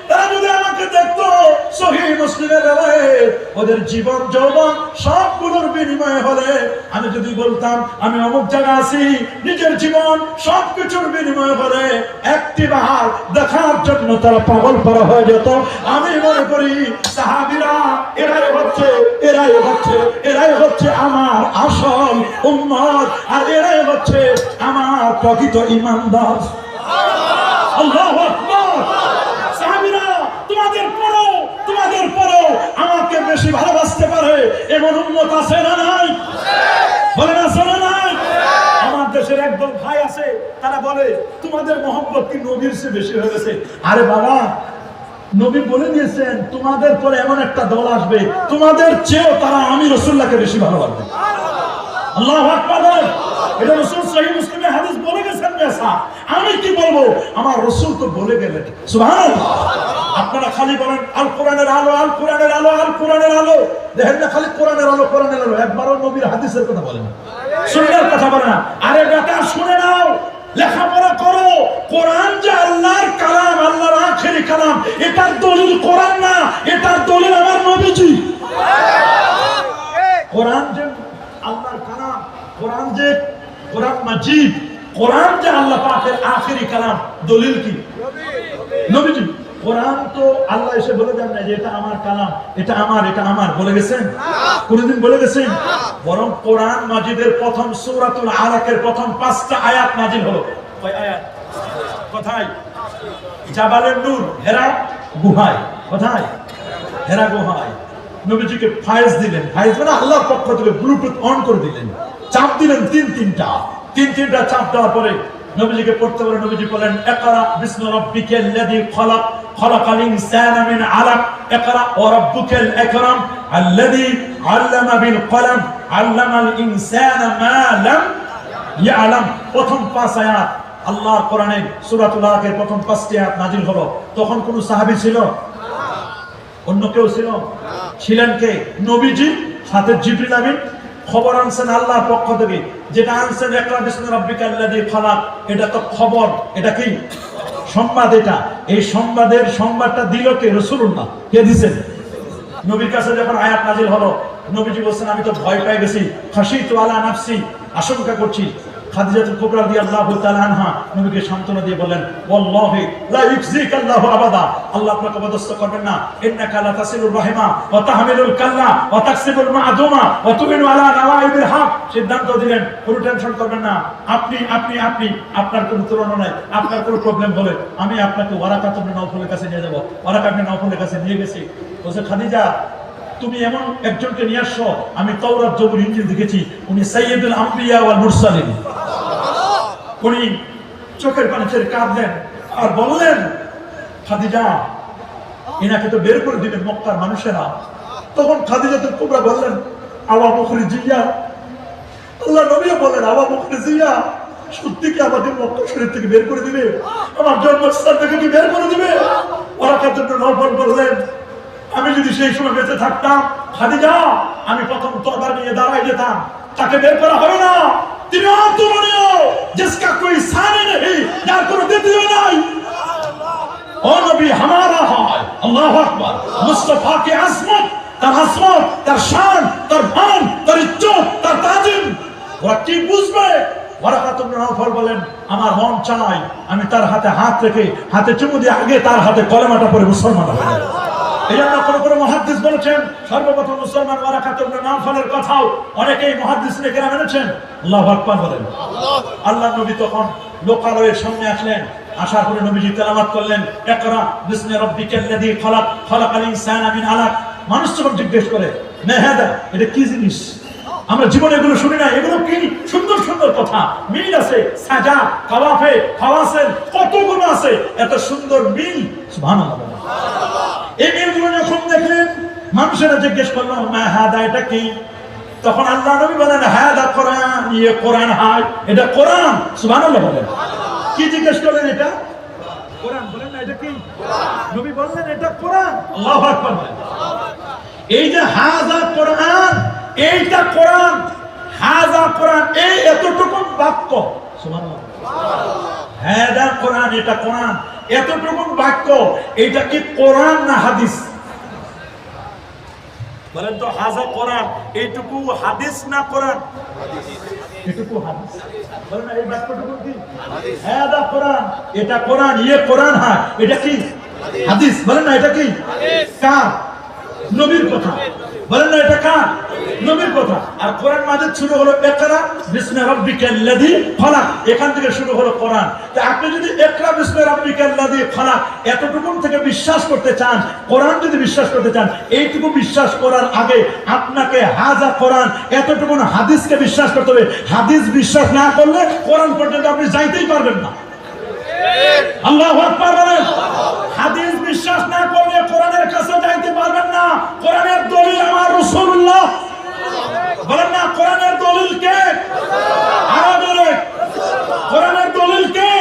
তারা যদি আমাকে দেখতো, সহিহ মুসলিমের রওয়ায়াত, ওদের জীবন যৌবন সবগুলোর বিনিময়ে হলে আমি যদি বলতাম আমি অমুক জায়গা আছি, নিজের জীবন সবকিছুর বিনিময়ে হলে একটিবার দেখার জন্য তারা পাগল করা হয়ে যেত। আমি মনে করি সাহাবীরা এরাই হচ্ছে আমার আসল উম্মত, আর এরাই হচ্ছে আমার প্রকৃত ঈমানদার। আল্লাহু আকবার। সাহাবীরা তোমাদের পরও আমাকে বেশি ভালোবাসতে পারে এমন উম্মত আছে না নাই? বলে না, শোনা নাই? আমার দেশের একদল ভাই আছে, তারা বলে তোমাদের মহব্বত কি নবীর চেয়ে বেশি হয়ে গেছে। আরে বাবা, নবী বলে দিয়েছেন তোমাদের পরে এমন একটা দল আসবে তোমাদের চেয়েও তারা আমি রাসূলুল্লাহকে বেশি ভালোবাসবে। আল্লাহু আকবার। এটা রাসূল সহিহ মুসলিমে হাদিস বলে গেছেন। আমি কি বলবো, আমার রাসূল তো বলে গেলেন। সুবহানাল্লাহ। আপনারা খালি বলেন আল কোরআনের আলো, আল কোরআনের আলো, আল কোরআনের আলো। দেখেন না খালি কোরআনের আলো, কোরআনের আলো, একবারও নবীর হাদিসের কথা বলেন না, সুন্নাহর কথা বলেন না। আরে বেটা শুনে নাও, লেখাপড়া করো। কোরআন যে আল্লাহর কালাম, আল্লাহর আখেরি কালাম, এটার দলিল কোরআন না, এটার দলিল আমার নবীজি। কোরআন যে আল্লাহর কালাম, কোরআন যে কোরআন মাজিদ, কোরআন যে আল্লাহ পাকের আখেরি কালাম, দলিল কি? নবীজি। কোরআন তো আল্লাহ এসে বলে দেন না যে এটা আমার কালাম, এটা আমার বলে গেছেন? কোনদিন বলে গেছেন? বরং কোরআন মাজিদের প্রথম সূরাতুল আলাকের প্রথম 5টা আয়াত নাজিল হলো। কয় আয়াত? কোথায়? জাবালের নূর, হেরা গুহায়। কোথায়? হেরা গুহায়। নবীজিকে ফায়েজ দিলেন। ফায়েজ মানে আল্লাহর পক্ষ থেকে ব্লুটুথ অন করে দিলেন, চাপ দিলেন তিনটা চাপ দেওয়ার পরে নবীজিকে পড়তে বলে নবীজি বলেন ইকরা বিসমি রাব্বিকাল্লাযী খলাক, খলাকাল ইনসানা মিন আলাক, ইকরা ওয়া রাব্বুকাল আকরাম আল্লাযী আল্লামা বিল কলম আল্লামাল ইনসানা মা লাম ইয়ালাম। প্রথম 5 আয়াত আল্লাহর কোরআনের সূরাতুল আলাকের প্রথম 5টি আয়াত নাজিল হলো। তখন কোন সাহাবী ছিল? অন্য কেউ ছিল? ছিলেন কে? নবীজি, সাথে জিবরিল আমিন। খবর আনছেন আল্লাহর পক্ষ থেকে, যেটা আনছেন ইকরা বিসমি রাব্বিকাল্লাযী খলাক, এটা তো খবর, এটা কি সংবাদ। এটা এই সংবাদটা দিল কে? রাসূলুল্লাহ। কে দিবেন? নবীর কাছে যখন আয়াত নাজিল হলো, নবীজি বলেন আমি তো ভয় পেয়ে গেছি, খাশিতু আলা নাফসি, আশঙ্কা করছি। খাদিজাতুল কুবরা রাদিয়াল্লাহু তাআলা আনহা নবীকে সান্ত্বনা দিয়ে বলেন ওয়াল্লাহি লা ইউকজিকাল্লাহু আবাদা, আল্লাহ আপনাকে অপদস্থ করবেন না। ইন্নাকা লা তাসিলুর রাহিমা ওয়া তাহমিলুল কাল্লা ওয়া তাকসিবুল মা'দুমা ওয়া তুমিনু আলা নাওয়াইবিল হক। সিদ্ধান্ত দিলেন কোনো টেনশন করবেন না, আপনি আপনার কোনো তুলনা নাই। আপনার কোনো প্রবলেম হলে আমি আপনাকে ওয়ারাকা ইবনে নাওফলের কাছে নিয়ে যাব। ওয়ারাকা ইবনে নাওফলের কাছে নিয়ে গেছি। বলছে খাদিজা তুমি এমন একজনকে নিয়ে আসছো, আমি তাওরাত জবুর ইনজিল দেখেছি, উনি সাইয়্যিদুল আম্বিয়া ওয়াল মুরসালিন। উনি চোখের পানি ছেড়ে কাঁদলেন আর বললেন খাদিজা এনাকে তো বের করে দিবেন মক্কার মানুষেরা। তখন খাদিজাতুল কুবরা বললেন, আওয়া মুখরিজিয়া, আল্লাহ নবীও বলেন, আওয়া মুখরিজিয়া, সত্যি কি আমাকে মক্কা শরীফ থেকে বের করে দিবে? আমার জন্মস্থান থেকে কি বের করে দিবে? ওয়ারাকাতুল নওফল বললেন, আমি যদি সেই সময় বেঁচে থাকতাম খাদিজা, আমি প্রথম তরবার নিয়ে দাঁড়াই যেতাম, তাকে বের করা হবে না। তিনি অতুলনীয়, जिसका कोई सानी नहीं, যার কোনো দ্বিতীয় নাই। ও নবী হামারা হয়, আল্লাহু আকবার। মুস্তাফা কে আজমত, তার আজমত, তার শান, তার মান, তার ইজ্জত, তার তাজিম ওরা কি বুঝবে? ওয়ারাকাতুল নওফল বলেন, আমার মন চাই আমি তার হাতে হাত রেখে, হাতে চুমু দিয়ে আগে তার হাতে কলেমাটা পড়ে মুসলমান হব। এই জন্য কোন মুহাদ্দিস বলেছেন, সর্বপ্রথম মুসলমান ওয়ারাকাতুল নওফলের কথাও অনেকেই মুহাদ্দিসিনে কেরাম এনেছেন। আল্লাহু আকবার বলেন। আল্লাহ নবী তখন লোকালয়ের সামনে আসলেন, আসার পরে নবীজি তেলাওয়াত করলেন, ইকরা বিসমি রাব্বিকাল্লাযী খলাক, খলাকাল ইনসানা মিন আলাক। মানুষ যখন জিজ্ঞেস করে, মেহাদা, এটা কি জিনিস? আমরা জীবনে এগুলো শুনি না, এগুলো কি সুন্দর সুন্দর কথা, মিল আছে, সাজা, কাওয়াফে, ফাওয়াসেল, কতগুলো আছে, এত সুন্দর মিল, সুবহানাল্লাহ। এই মিলগুলো যখন দেখলেন, মানুষেরা জিজ্ঞেস করলো, মেহাদা, এটা কি? তখন আল্লাহ নবী বলেন, হাদা কোরআন, ইয়ে কোরআন হয়, এটা কোরআন, সুবহানাল্লাহ বলেন। কি জিজ্ঞেস করলেন? এটা কোরআন। বলেন না এটা কি? নবী বললেন এটা কোরআন। আল্লাহু আকবার বলেন। এই যে হাযা কোরআন, এইটা কোরআন, হাযা কোরআন, এই এতটুকু বাক্য, সুবহানাল্লাহ, হাযা কোরআন, এটা কোরআন, এতটুকু বাক্য, এটা কি কোরআন না হাদিস? বলেন তো, হাযা কোরআন, এইটুকু হাদিস না কোরআন? এটুকু হাদিস। বলেন না এই বাক্যটুকু কি হাদিস? হাযা কোরআন, এটা কোরআন, ইয়ে কোরআন হয়, এটা কি হাদিস? বলেন না এটা কি হাদিস? কার? নবীর কথা। বলেন না এটা কার? নবীর কথা। আর কোরআন মাজিদ শুরু হলো ইকরা বিসমি রাব্বিকাল্লাযী খলাক, এখান থেকে শুরু হলো কোরআন। তো আপনি যদি ইকরা বিসমি রাব্বিকাল্লাযী খলাক এতটুকু থেকে বিশ্বাস করতে চান, কোরআন যদি বিশ্বাস করতে চান, এইটুকু বিশ্বাস করার আগে আপনাকে হাযা কোরআন, এতটুকু হাদিসকে বিশ্বাস করতে হবে। হাদিস বিশ্বাস না করলে কোরআন পর্যন্ত আপনি যাইতেই পারবেন না। আল্লাহু আকবার বলেন। হাদিস বিশ্বাস না করলে কোরআনের কাছে যাইতে পারবেন না। কোরআনের দলিল আমার রাসূলুল্লাহ। বলেন না কোরআনের দলিল কে? আরো বলে, কোরআনের দলিল কে?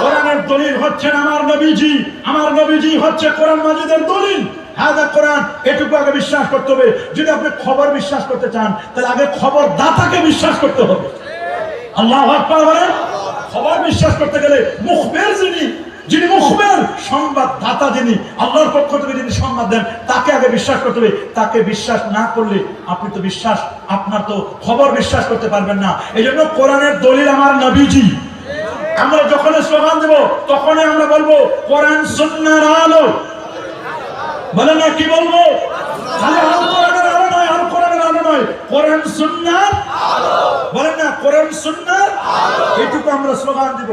কোরআনের দলিল হচ্ছেন আমার নবীজি। আমার নবীজি হচ্ছে কোরআন মাজিদের দলিল। হাযা কোরআন, এটুকু আগে বিশ্বাস করতে হবে। যদি আপনি খবর বিশ্বাস করতে চান, তাহলে আগে খবর দাতাকে বিশ্বাস করতে হবে। আল্লাহু আকবার বলেন। খবর বিশ্বাস করতে গেলে মুখবের যিনি মুখবের, সংবাদদাতা যিনি, আল্লাহর পক্ষ থেকে যিনি সংবাদ দেন, তাকে আগে বিশ্বাস করতে হবে। তাকে বিশ্বাস না করলে আপনি তো আপনার তো খবর বিশ্বাস করতে পারবেন না। এই জন্য কোরআনের দলিল আমার নবীজি। আমরা যখন স্লোগান দেব, তখনই আমরা বলবো কোরআন সুন্নাহর আলো। বলে না কি বলবো? কোরআনের আলো নয়, আর কোরআনের আলো নয়, কোরআন সুন্নাহর আলো। বলেন না কোরআন সুন্নাহর আলো, এইটুকু আমরা স্লোগান দিব,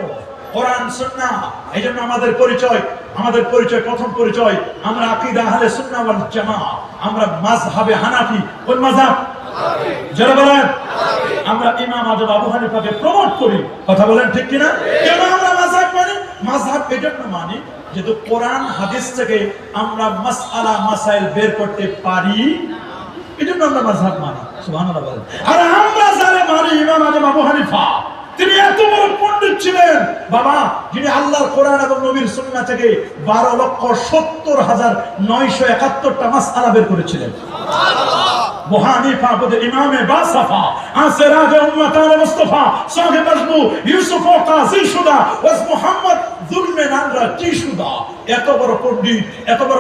কোরআন সুন্নাহ। এই জন্য আমাদের পরিচয়, প্রথম পরিচয়, আমরা আকীদা আহলে সুন্নাহ ওয়াল জামাআহ। আমরা মাযহাবে হানাফি। কোন মাযহাব? যারা বলেন আমরা ইমাম আযম আবু হানিফাকে প্রমোট করি। কথা বলেন ঠিক কিনা? কেন আমরা মাযহাব মানি? মাযহাব এজন্য মানি যেহেতু কোরআন হাদিস থেকে আমরা মাসআলা মাসাইল বের করতে পারি, এজন্য আমরা মাযহাব মানি। সুবহানাল্লাহ বলেন। আর আমরা যারা মানি ইমাম আযম আবু হানিফা, তিনি এত বড় পণ্ডিত ছিলেন বাবা, যিনি আল্লাহর কোরআন এবং নবীর সুন্নাহ থেকে 12,70,971টা মাসআলা বের করেছিলেন। আবু হানিফা বলে ইমামে বাসাফা, আসরাজে উম্মাতান মুস্তাফা, সাহেব আজমু ইউসুফ ও কাজী সুদা, ওয়াস মুহাম্মদ যুলমে নানরা চিশুদা। এত বড়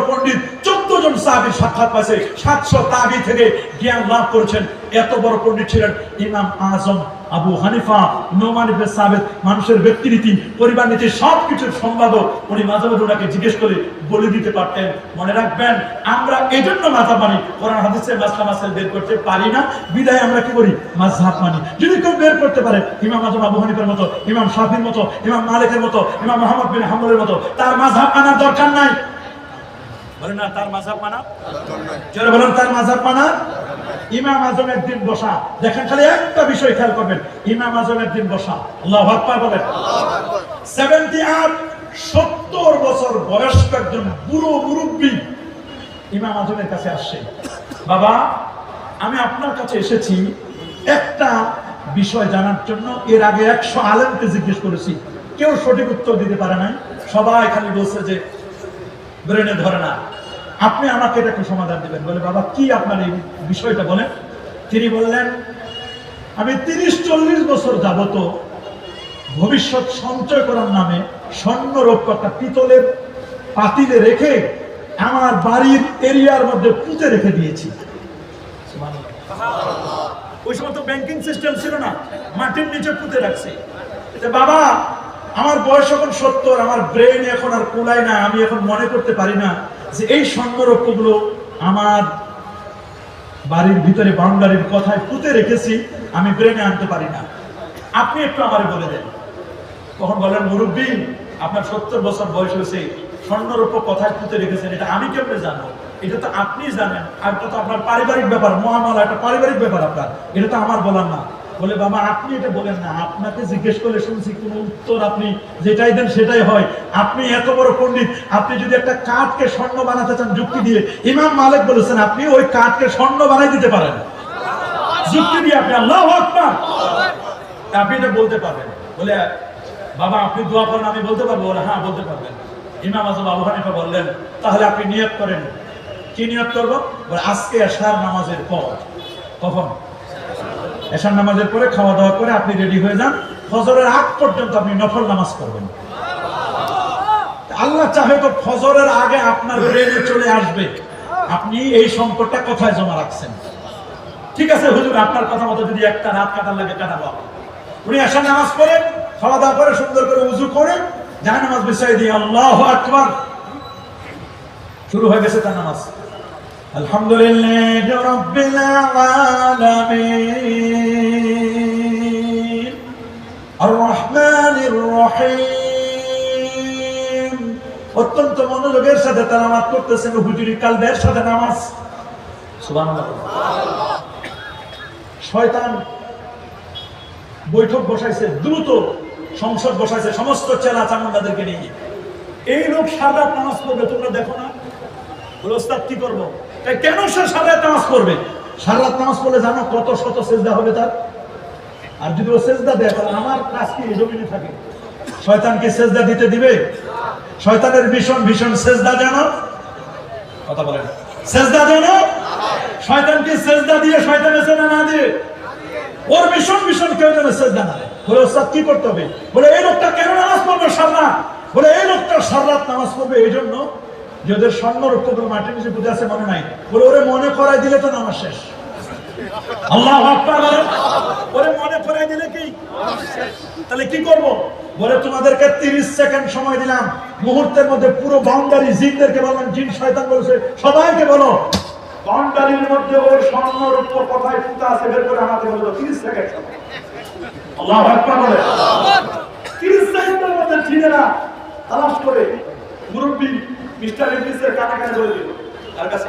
পণ্ডিত, 14 জন সাহাবীর সাক্ষাৎ পাইছে, 700 তাবী থেকে জ্ঞান লাভ করেছেন। এত বড় পণ্ডিত ছিলেন ইমাম আজম আবু হানিফা। নোমান ইবনে সাবিত মানুষের ব্যক্তিরীতি, পরিবার নীতি সবকিছুর সম্পাদক। উনি মাঝে মাঝে ওনাকে জিজ্ঞেস করে বলে দিতে পারতেন। মনে রাখবেন, আমরা এই জন্য মাযহাব মানি, কোরআন হাদিসের মাসলা মাসাইল বের করতে পারি না, বিদায় আমরা কি করি? মাযহাব মানি। যদি কেউ বের করতে পারে ইমাম আযম আবু হানিফার মতো, ইমাম শাফির মতো, ইমাম মালিকের মতো, ইমাম মুহাম্মদ বিন হাম্বলের মতো, তার মাযহাব মানার দরকার নাই। বলেন না তার মাযহাব মানা দরকার নাই। যারা বলেন তার মাযহাব মানা। ইমাম আজমের দিন বসা, দেখেন খালি একটা বিষয় খেয়াল করবেন, ইমাম আজমের দিন বসা। আল্লাহু আকবার বলেন। 70 70 বছর বয়স্ক একজন বুড়ো মুরব্বী ইমাম আজমের কাছে আসছে, বাবা আমি আপনার কাছে এসেছি একটা বিষয় জানার জন্য। এর আগে 100 আলেমকে জিজ্ঞেস করেছি, কেউ সঠিক উত্তর দিতে পারে নাই, সবাই খালি বলছে যে ব্রেনে ধরে না, আপনি আমাকে এটা একটু সমাধান দিবেন। বলে বাবা কি আপনার এই বিষয়টা বলেন। তিনি বললেন, আমি 30-40 বছর যাবত ভবিষ্যৎ সঞ্চয় করার নামে স্বর্ণ রৌপ্য একটা পিতলের পাতিলে রেখে আমার বাড়ির এরিয়ার মধ্যে পুঁতে রেখে দিয়েছি। ওই সময় তো ব্যাংকিং সিস্টেম ছিল না, মাটির নিচে পুঁতে রাখছে। বাবা আমার বয়স এখন 70, আমার ব্রেন এখন আর কুলায় না, আমি এখন মনে করতে পারি না যে এই স্বর্ণরৌপ্যগুলো আমার বাড়ির ভিতরে বাউন্ডারির কথায় পুঁতে রেখেছি, আমি ব্রেনে আনতে পারি না, আপনি একটু আমারে বলে দেন। তখন বলেন, মুরব্বী আপনার 70 বছর বয়স হয়েছে, স্বর্ণরৌপ্য কথায় পুঁতে রেখেছেন, এটা আমি কেমনে জানবো? এটা তো আপনি জানেন, আর এটা তো আপনার পারিবারিক ব্যাপার, মহামালা একটা পারিবারিক ব্যাপার আপনার, এটা তো আমার বলার না। বলে বাবা আপনি এটা বলেন না, আপনাকে জিজ্ঞেস করলে শুনছি কোন উত্তর আপনি যেটাই দেন সেটাই হয়। আপনি এত বড় পণ্ডিত, আপনি যদি একটা কাঠকে স্বর্ণ বানাতে চান যুক্তি দিয়ে, ইমাম মালিক বলেছেন আপনি ওই কাঠকে স্বর্ণ বানাই দিতে পারেন যুক্তি দিয়ে, আপনি আল্লাহু আকবার, আপনি এটা বলতে পারবেন। বলে বাবা আপনি দোয়া করেন আমি বলতে পারবো? বলে হ্যাঁ বলতে পারবেন। ইমাম আজম আবু হানিফা বললেন, তাহলে আপনি নিয়ত করেন। কি নিয়ত করবো? বলে আজকে এশার নামাজের পর। কখন? এশার নামাজের পরে খাওয়া দাওয়া করে আপনি রেডি হয়ে যান, ফজরের আগ পর্যন্ত আপনি নফল নামাজ করবেন। আল্লাহ চাহে তো ফজরের আগে আপনার ব্রেনে চলে আসবে আপনি এই সম্পদটা কোথায় জমা রাখছেন। ঠিক আছে হুজুর, আপনার কথা মতো যদি একটা রাত কাটার লাগে কাটাবো। উনি এশার নামাজ পড়ে খাওয়া দাওয়া করে সুন্দর করে উযু করে জায়নামাজ বিছাই দিয়ে আল্লাহু আকবার, শুরু হয়ে গেছে তার নামাজ। আলহামদুলিল্লাহি রাব্বিল আলামিন আর রহমানির রহিম। অত্যন্ত মনোযোগের সাথে তেলাওয়াত করতেছেন, হুজুরি কালবের সাথে নামাজ। সুবহানাল্লাহ। শয়তান বৈঠক বসাইছে, দ্রুত সংসদ বসাইছে সমস্ত চেলা চামুন্ডাদেরকে নিয়ে। এই লোক সারা রাত নামাজ পড়বে, তোমরা দেখো না? বলে ওস্তাদ কি করবো? কেন সে সারা রাত নামাজ পড়বে? সারা রাত নামাজ পড়লে জানো কত শত সেজদা হবে তার? আর যদি ও সেজদা দেয় তাহলে আমার কাজ কি জমিনে থাকে? শয়তান কি সেজদা দিতে দিবে? শয়তানের ভীষণ ভীষণ সেজদা জানো? কথা বলেন, সেজদা জানো? শয়তান কি সেজদা দিয়ে শয়তানের সেজদা না দিয়ে? ওর ভীষণ ভীষণ কেউ যেন সেজদা না দেয়। বলে ওস্তাদ কি করতে হবে? বলে এই লোকটা কেন নামাজ পড়বে সারা রাত? বলে এই লোকটা সারা রাত নামাজ পড়বে এই জন্য যে ওদের স্বর্ণরৌপ্যগুলো মাটির নিচে পুঁতে আছে, মনে নাই? বলে ওরে মনে করাই দিলে তো নামাজ শেষ। আল্লাহু আকবার বলেন। ওরে মনে করাই দিলে কি তাহলে কি করব? বলে তোমাদেরকে 30 সেকেন্ড সময় দিলাম, মুহূর্তের মধ্যে পুরো বাউন্ডারি জিনদেরকে বলেন, জিন শয়তান বলেছে সবাইকে বলো বাউন্ডারির মধ্যে ওর স্বর্ণরৌপ্য কথায় পুঁতে আছে বের করে আমাকে বলো। 30 সেকেন্ড। আল্লাহু আকবার বলেন। 30 সেকেন্ডের মধ্যে জিনেরা তালাশ করে মুরব্বি মিস্টার ইবলিসের কানে কানে বলে দিল, তার কাছে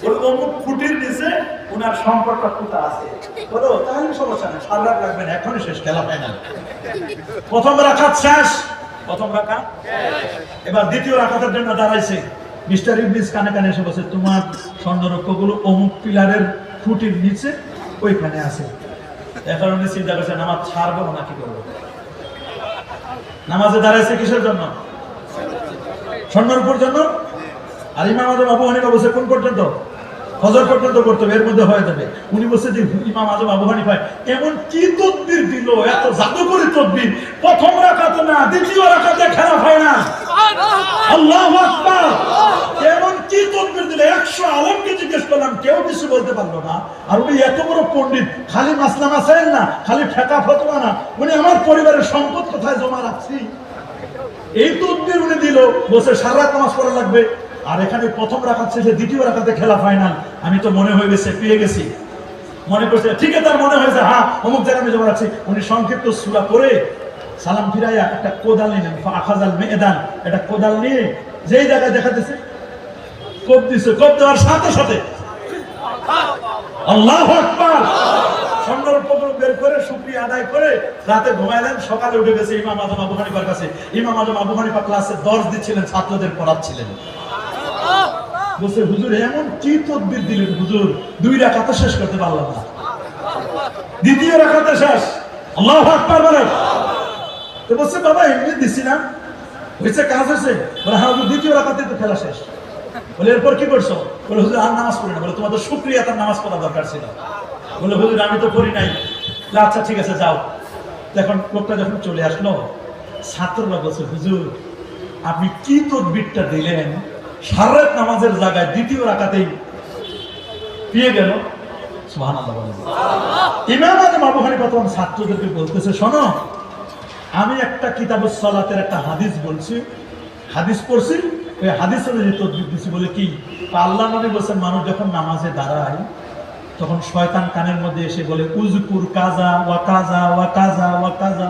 বলে অমুক ফুটির নিচে ওনার সম্পর্কটা পুঁতা আছে। বলো তাহলে সমস্যা নেই, সারা রাত রাখবেন, এখনই শেষ, খেলা ফাইনাল। প্রথম রাকাত শেষ, প্রথম রাকাত। এবার দ্বিতীয় রাকাতের জন্য দাঁড়াইছে। মিস্টার ইবলিস কানে কানে এসে বলছে, তোমার স্বর্ণরৌপ্যগুলো অমুক পিলারের ফুটির নিচে ওইখানে আছে। এখন উনি চিন্তা করছে নামাজ ছাড়বো না কি করবো। নামাজে দাঁড়াইছে কিসের জন্য? স্বর্ণরৌপ্যের জন্য। আর ইমাম আজম আবু হানিফা বলছে কোন পর্যন্ত? ফজর পর্যন্ত করতে হবে, এর মধ্যে হয়ে যাবে। উনি বলছে যে ইমাম আজম আবু হানিফা এমন কি তদবির দিল, এত জাদুকরি তদবির, প্রথম রাকাতে না দ্বিতীয় রাকাতে খেলা হয় না। আল্লাহু আকবার। এমন কি তদবির দিল, 100 আলেমকে জিজ্ঞেস করলাম কেউ কিছু বলতে পারলো না। আর উনি এত বড় পণ্ডিত, খালি মাসলা মাসাইল না, খালি ফেকা ফতোয়া না, উনি আমার পরিবারের সম্পদ কোথায় জমা রাখছি এই তদবির উনি দিল। বসে সারা রাত নামাজ পড়া লাগবে। আর এখানে প্রথম রাকাত শেষে দ্বিতীয় রাকাতে খেলা ফাইনাল। আমি তো মনে হয়ে গেছে পেয়ে গেছি, মনে করছে ঠিক আছে, তার মনে হয়েছে হ্যাঁ অমুক জায়গায় আমি জমা রাখছি। উনি সংক্ষিপ্ত সূরা পড়ে সালাম ফিরাইয়া একটা কোদাল নিলেন, ফাখাযাল মি'দান, একটা কোদাল নিয়ে যেই জায়গায় দেখাতেছে কোপ দিছে, কোপ দেওয়ার সাথে সাথে আল্লাহু আকবার স্বর্ণরূপ বের করে শুকরিয়া আদায় করে রাতে ঘুমাইলেন, সকালে উঠে গেছে ইমাম আজম আবু হানিফার কাছে। ইমাম আজম আবু হানিফা ক্লাসে দর্শ দিচ্ছিলেন, ছাত্রদের পড়াচ্ছিলেন। বলছে হুজুর এমন কি তদবির দিলেন হুজুর, 2 রাকাতে শেষ করতে পারলাম না। দ্বিতীয় রাকাতে শেষ। আল্লাহু আকবার বলেন। তো বলছে বাবা এমনি দিছি না, হয়েছে কাজ হয়েছে? বলে হ্যাঁ হুজুর, দ্বিতীয় রাকাতে তো খেলা শেষ। বলে এরপর কি করছো? বলে হুজুর আর নামাজ পড়ি না। বলে তোমার তো শুকরিয়া তার নামাজ পড়া দরকার ছিল। বলে হুজুর আমি তো পড়ি নাই। আচ্ছা ঠিক আছে যাও। এখন লোকটা যখন চলে আসলো, ছাত্ররা বলছে হুজুর আপনি কি তদবিরটা দিলেন, সারা রাত নামাজের জায়গায় দ্বিতীয় রাকাতেই পেয়ে গেল। সুবহানাল্লাহ বলেন। ইমাম আজম আবু হানিফা তখন ছাত্রদেরকে বলতেছে শোনো, আমি একটা কিতাবুস সালাতের একটা হাদিস বলছি, হাদিস পড়ছি, ওই হাদিস অনুযায়ী তদবির দিছি। বলে কি? আল্লাহ নবী বলেছেন মানুষ যখন নামাজে দাঁড়ায় তখন শয়তান কানের মধ্যে এসে বলে উযকুর কাজা ওয়া কাজা ওয়া কাজা ওয়া কাজা।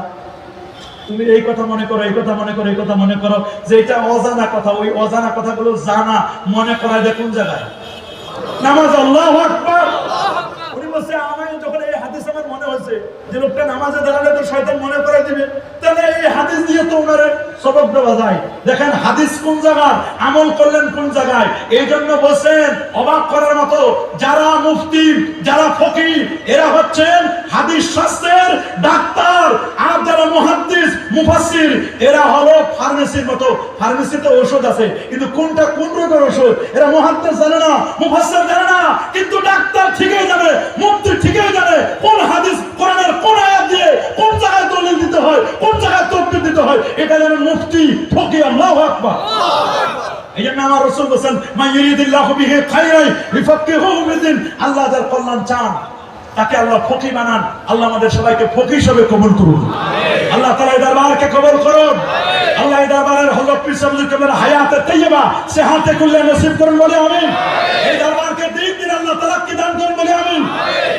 তুমি এই কথা মনে করো, এই কথা মনে করো, এই কথা মনে করো, যে এটা অজানা কথা। ওই অজানা কথাগুলো জানা মনে করায় দেয় কোন জায়গায়? নামাজ। আল্লাহু আকবার। উনি বলছে আমি যখন এই হাদিস আমার মনে হয়েছে যে লোকটা নামাজে দাঁড়ালে তো শয়তান মনে করে দিবে, তাহলে এই হাদিস দিয়ে তো ওনারে সবক দেওয়া যায়। দেখেন হাদিস কোন জায়গায়, আমল করলেন কোন জায়গায়। এই জন্য বলছেন অবাক করার মতো, যারা মুফতি, যারা ফকিহ, এরা হচ্ছেন হাদিস শাস্ত্রের ডাক্তার। আর যারা মুহাদ্দিস, মুফাসসির, এরা হলো ফার্মেসির মতো। ফার্মেসিতে ঔষধ আছে, কিন্তু কোনটা কোন রোগের ঔষধ এরা মুহাদ্দিস জানে না, মুফাসসির জানে না, কিন্তু ডাক্তার ঠিকই জানে, মুফতি ঠিকই জানে কোন হাদিস কোরআনের কোন আয়াত দিয়ে কোন জায়গায় দলিল দিতে হয়, কোন জায়গায় তদবির দিতে হয়, এটা জানেন মুফতি ফকিহ। আল্লাহু আকবার। এই জন্য আমার রাসূল বলেন মান ইউরিদিল্লাহু বিহি খায়রান ইউফাক্কিহুহু ফিদ্দিন। আল্লাহ যার কল্যাণ চান তাকে আল্লাহ ফকিহ বানান। আল্লাহ আমাদের সবাইকে ফকিহ হিসেবে কবুল করুন। আল্লাহ তাআলা এই দরবারকে কবুল করুন। আল্লাহ এই দরবারের হযরত পীর সাহেব কেবল হায়াতে তাইয়্যিবা সেহাতে কুল্লা নসিব করুন বলে আমিন। এই দরবারকে দিন আল্লাহ তাআলাকে দান করুন বলে আমিন।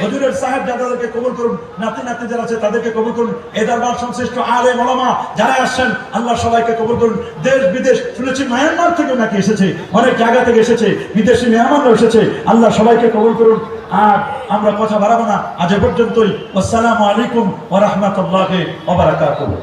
হুজুরের সাহেব দাদাদেরকে কবুল করুন, নাতি নাতি যারা আছে তাদেরকে কবুল করুন। এই দরবার সংশ্লিষ্ট আলেম ওলামা যারা আসছেন আল্লাহ সবাইকে কবুল করুন। দেশ বিদেশ শুনেছি মায়ানমার থেকে নাকি এসেছে, অনেক জায়গা থেকে এসেছে, বিদেশি মেহমানরা এসেছে। আল্লাহ সবাইকে কবুল করুন। আর আমরা কথা বাড়াবো না, আজ পর্যন্তই। আসসালামু আলাইকুম ওয়া রাহমাতুল্লাহি ওয়া বারাকাতুহু।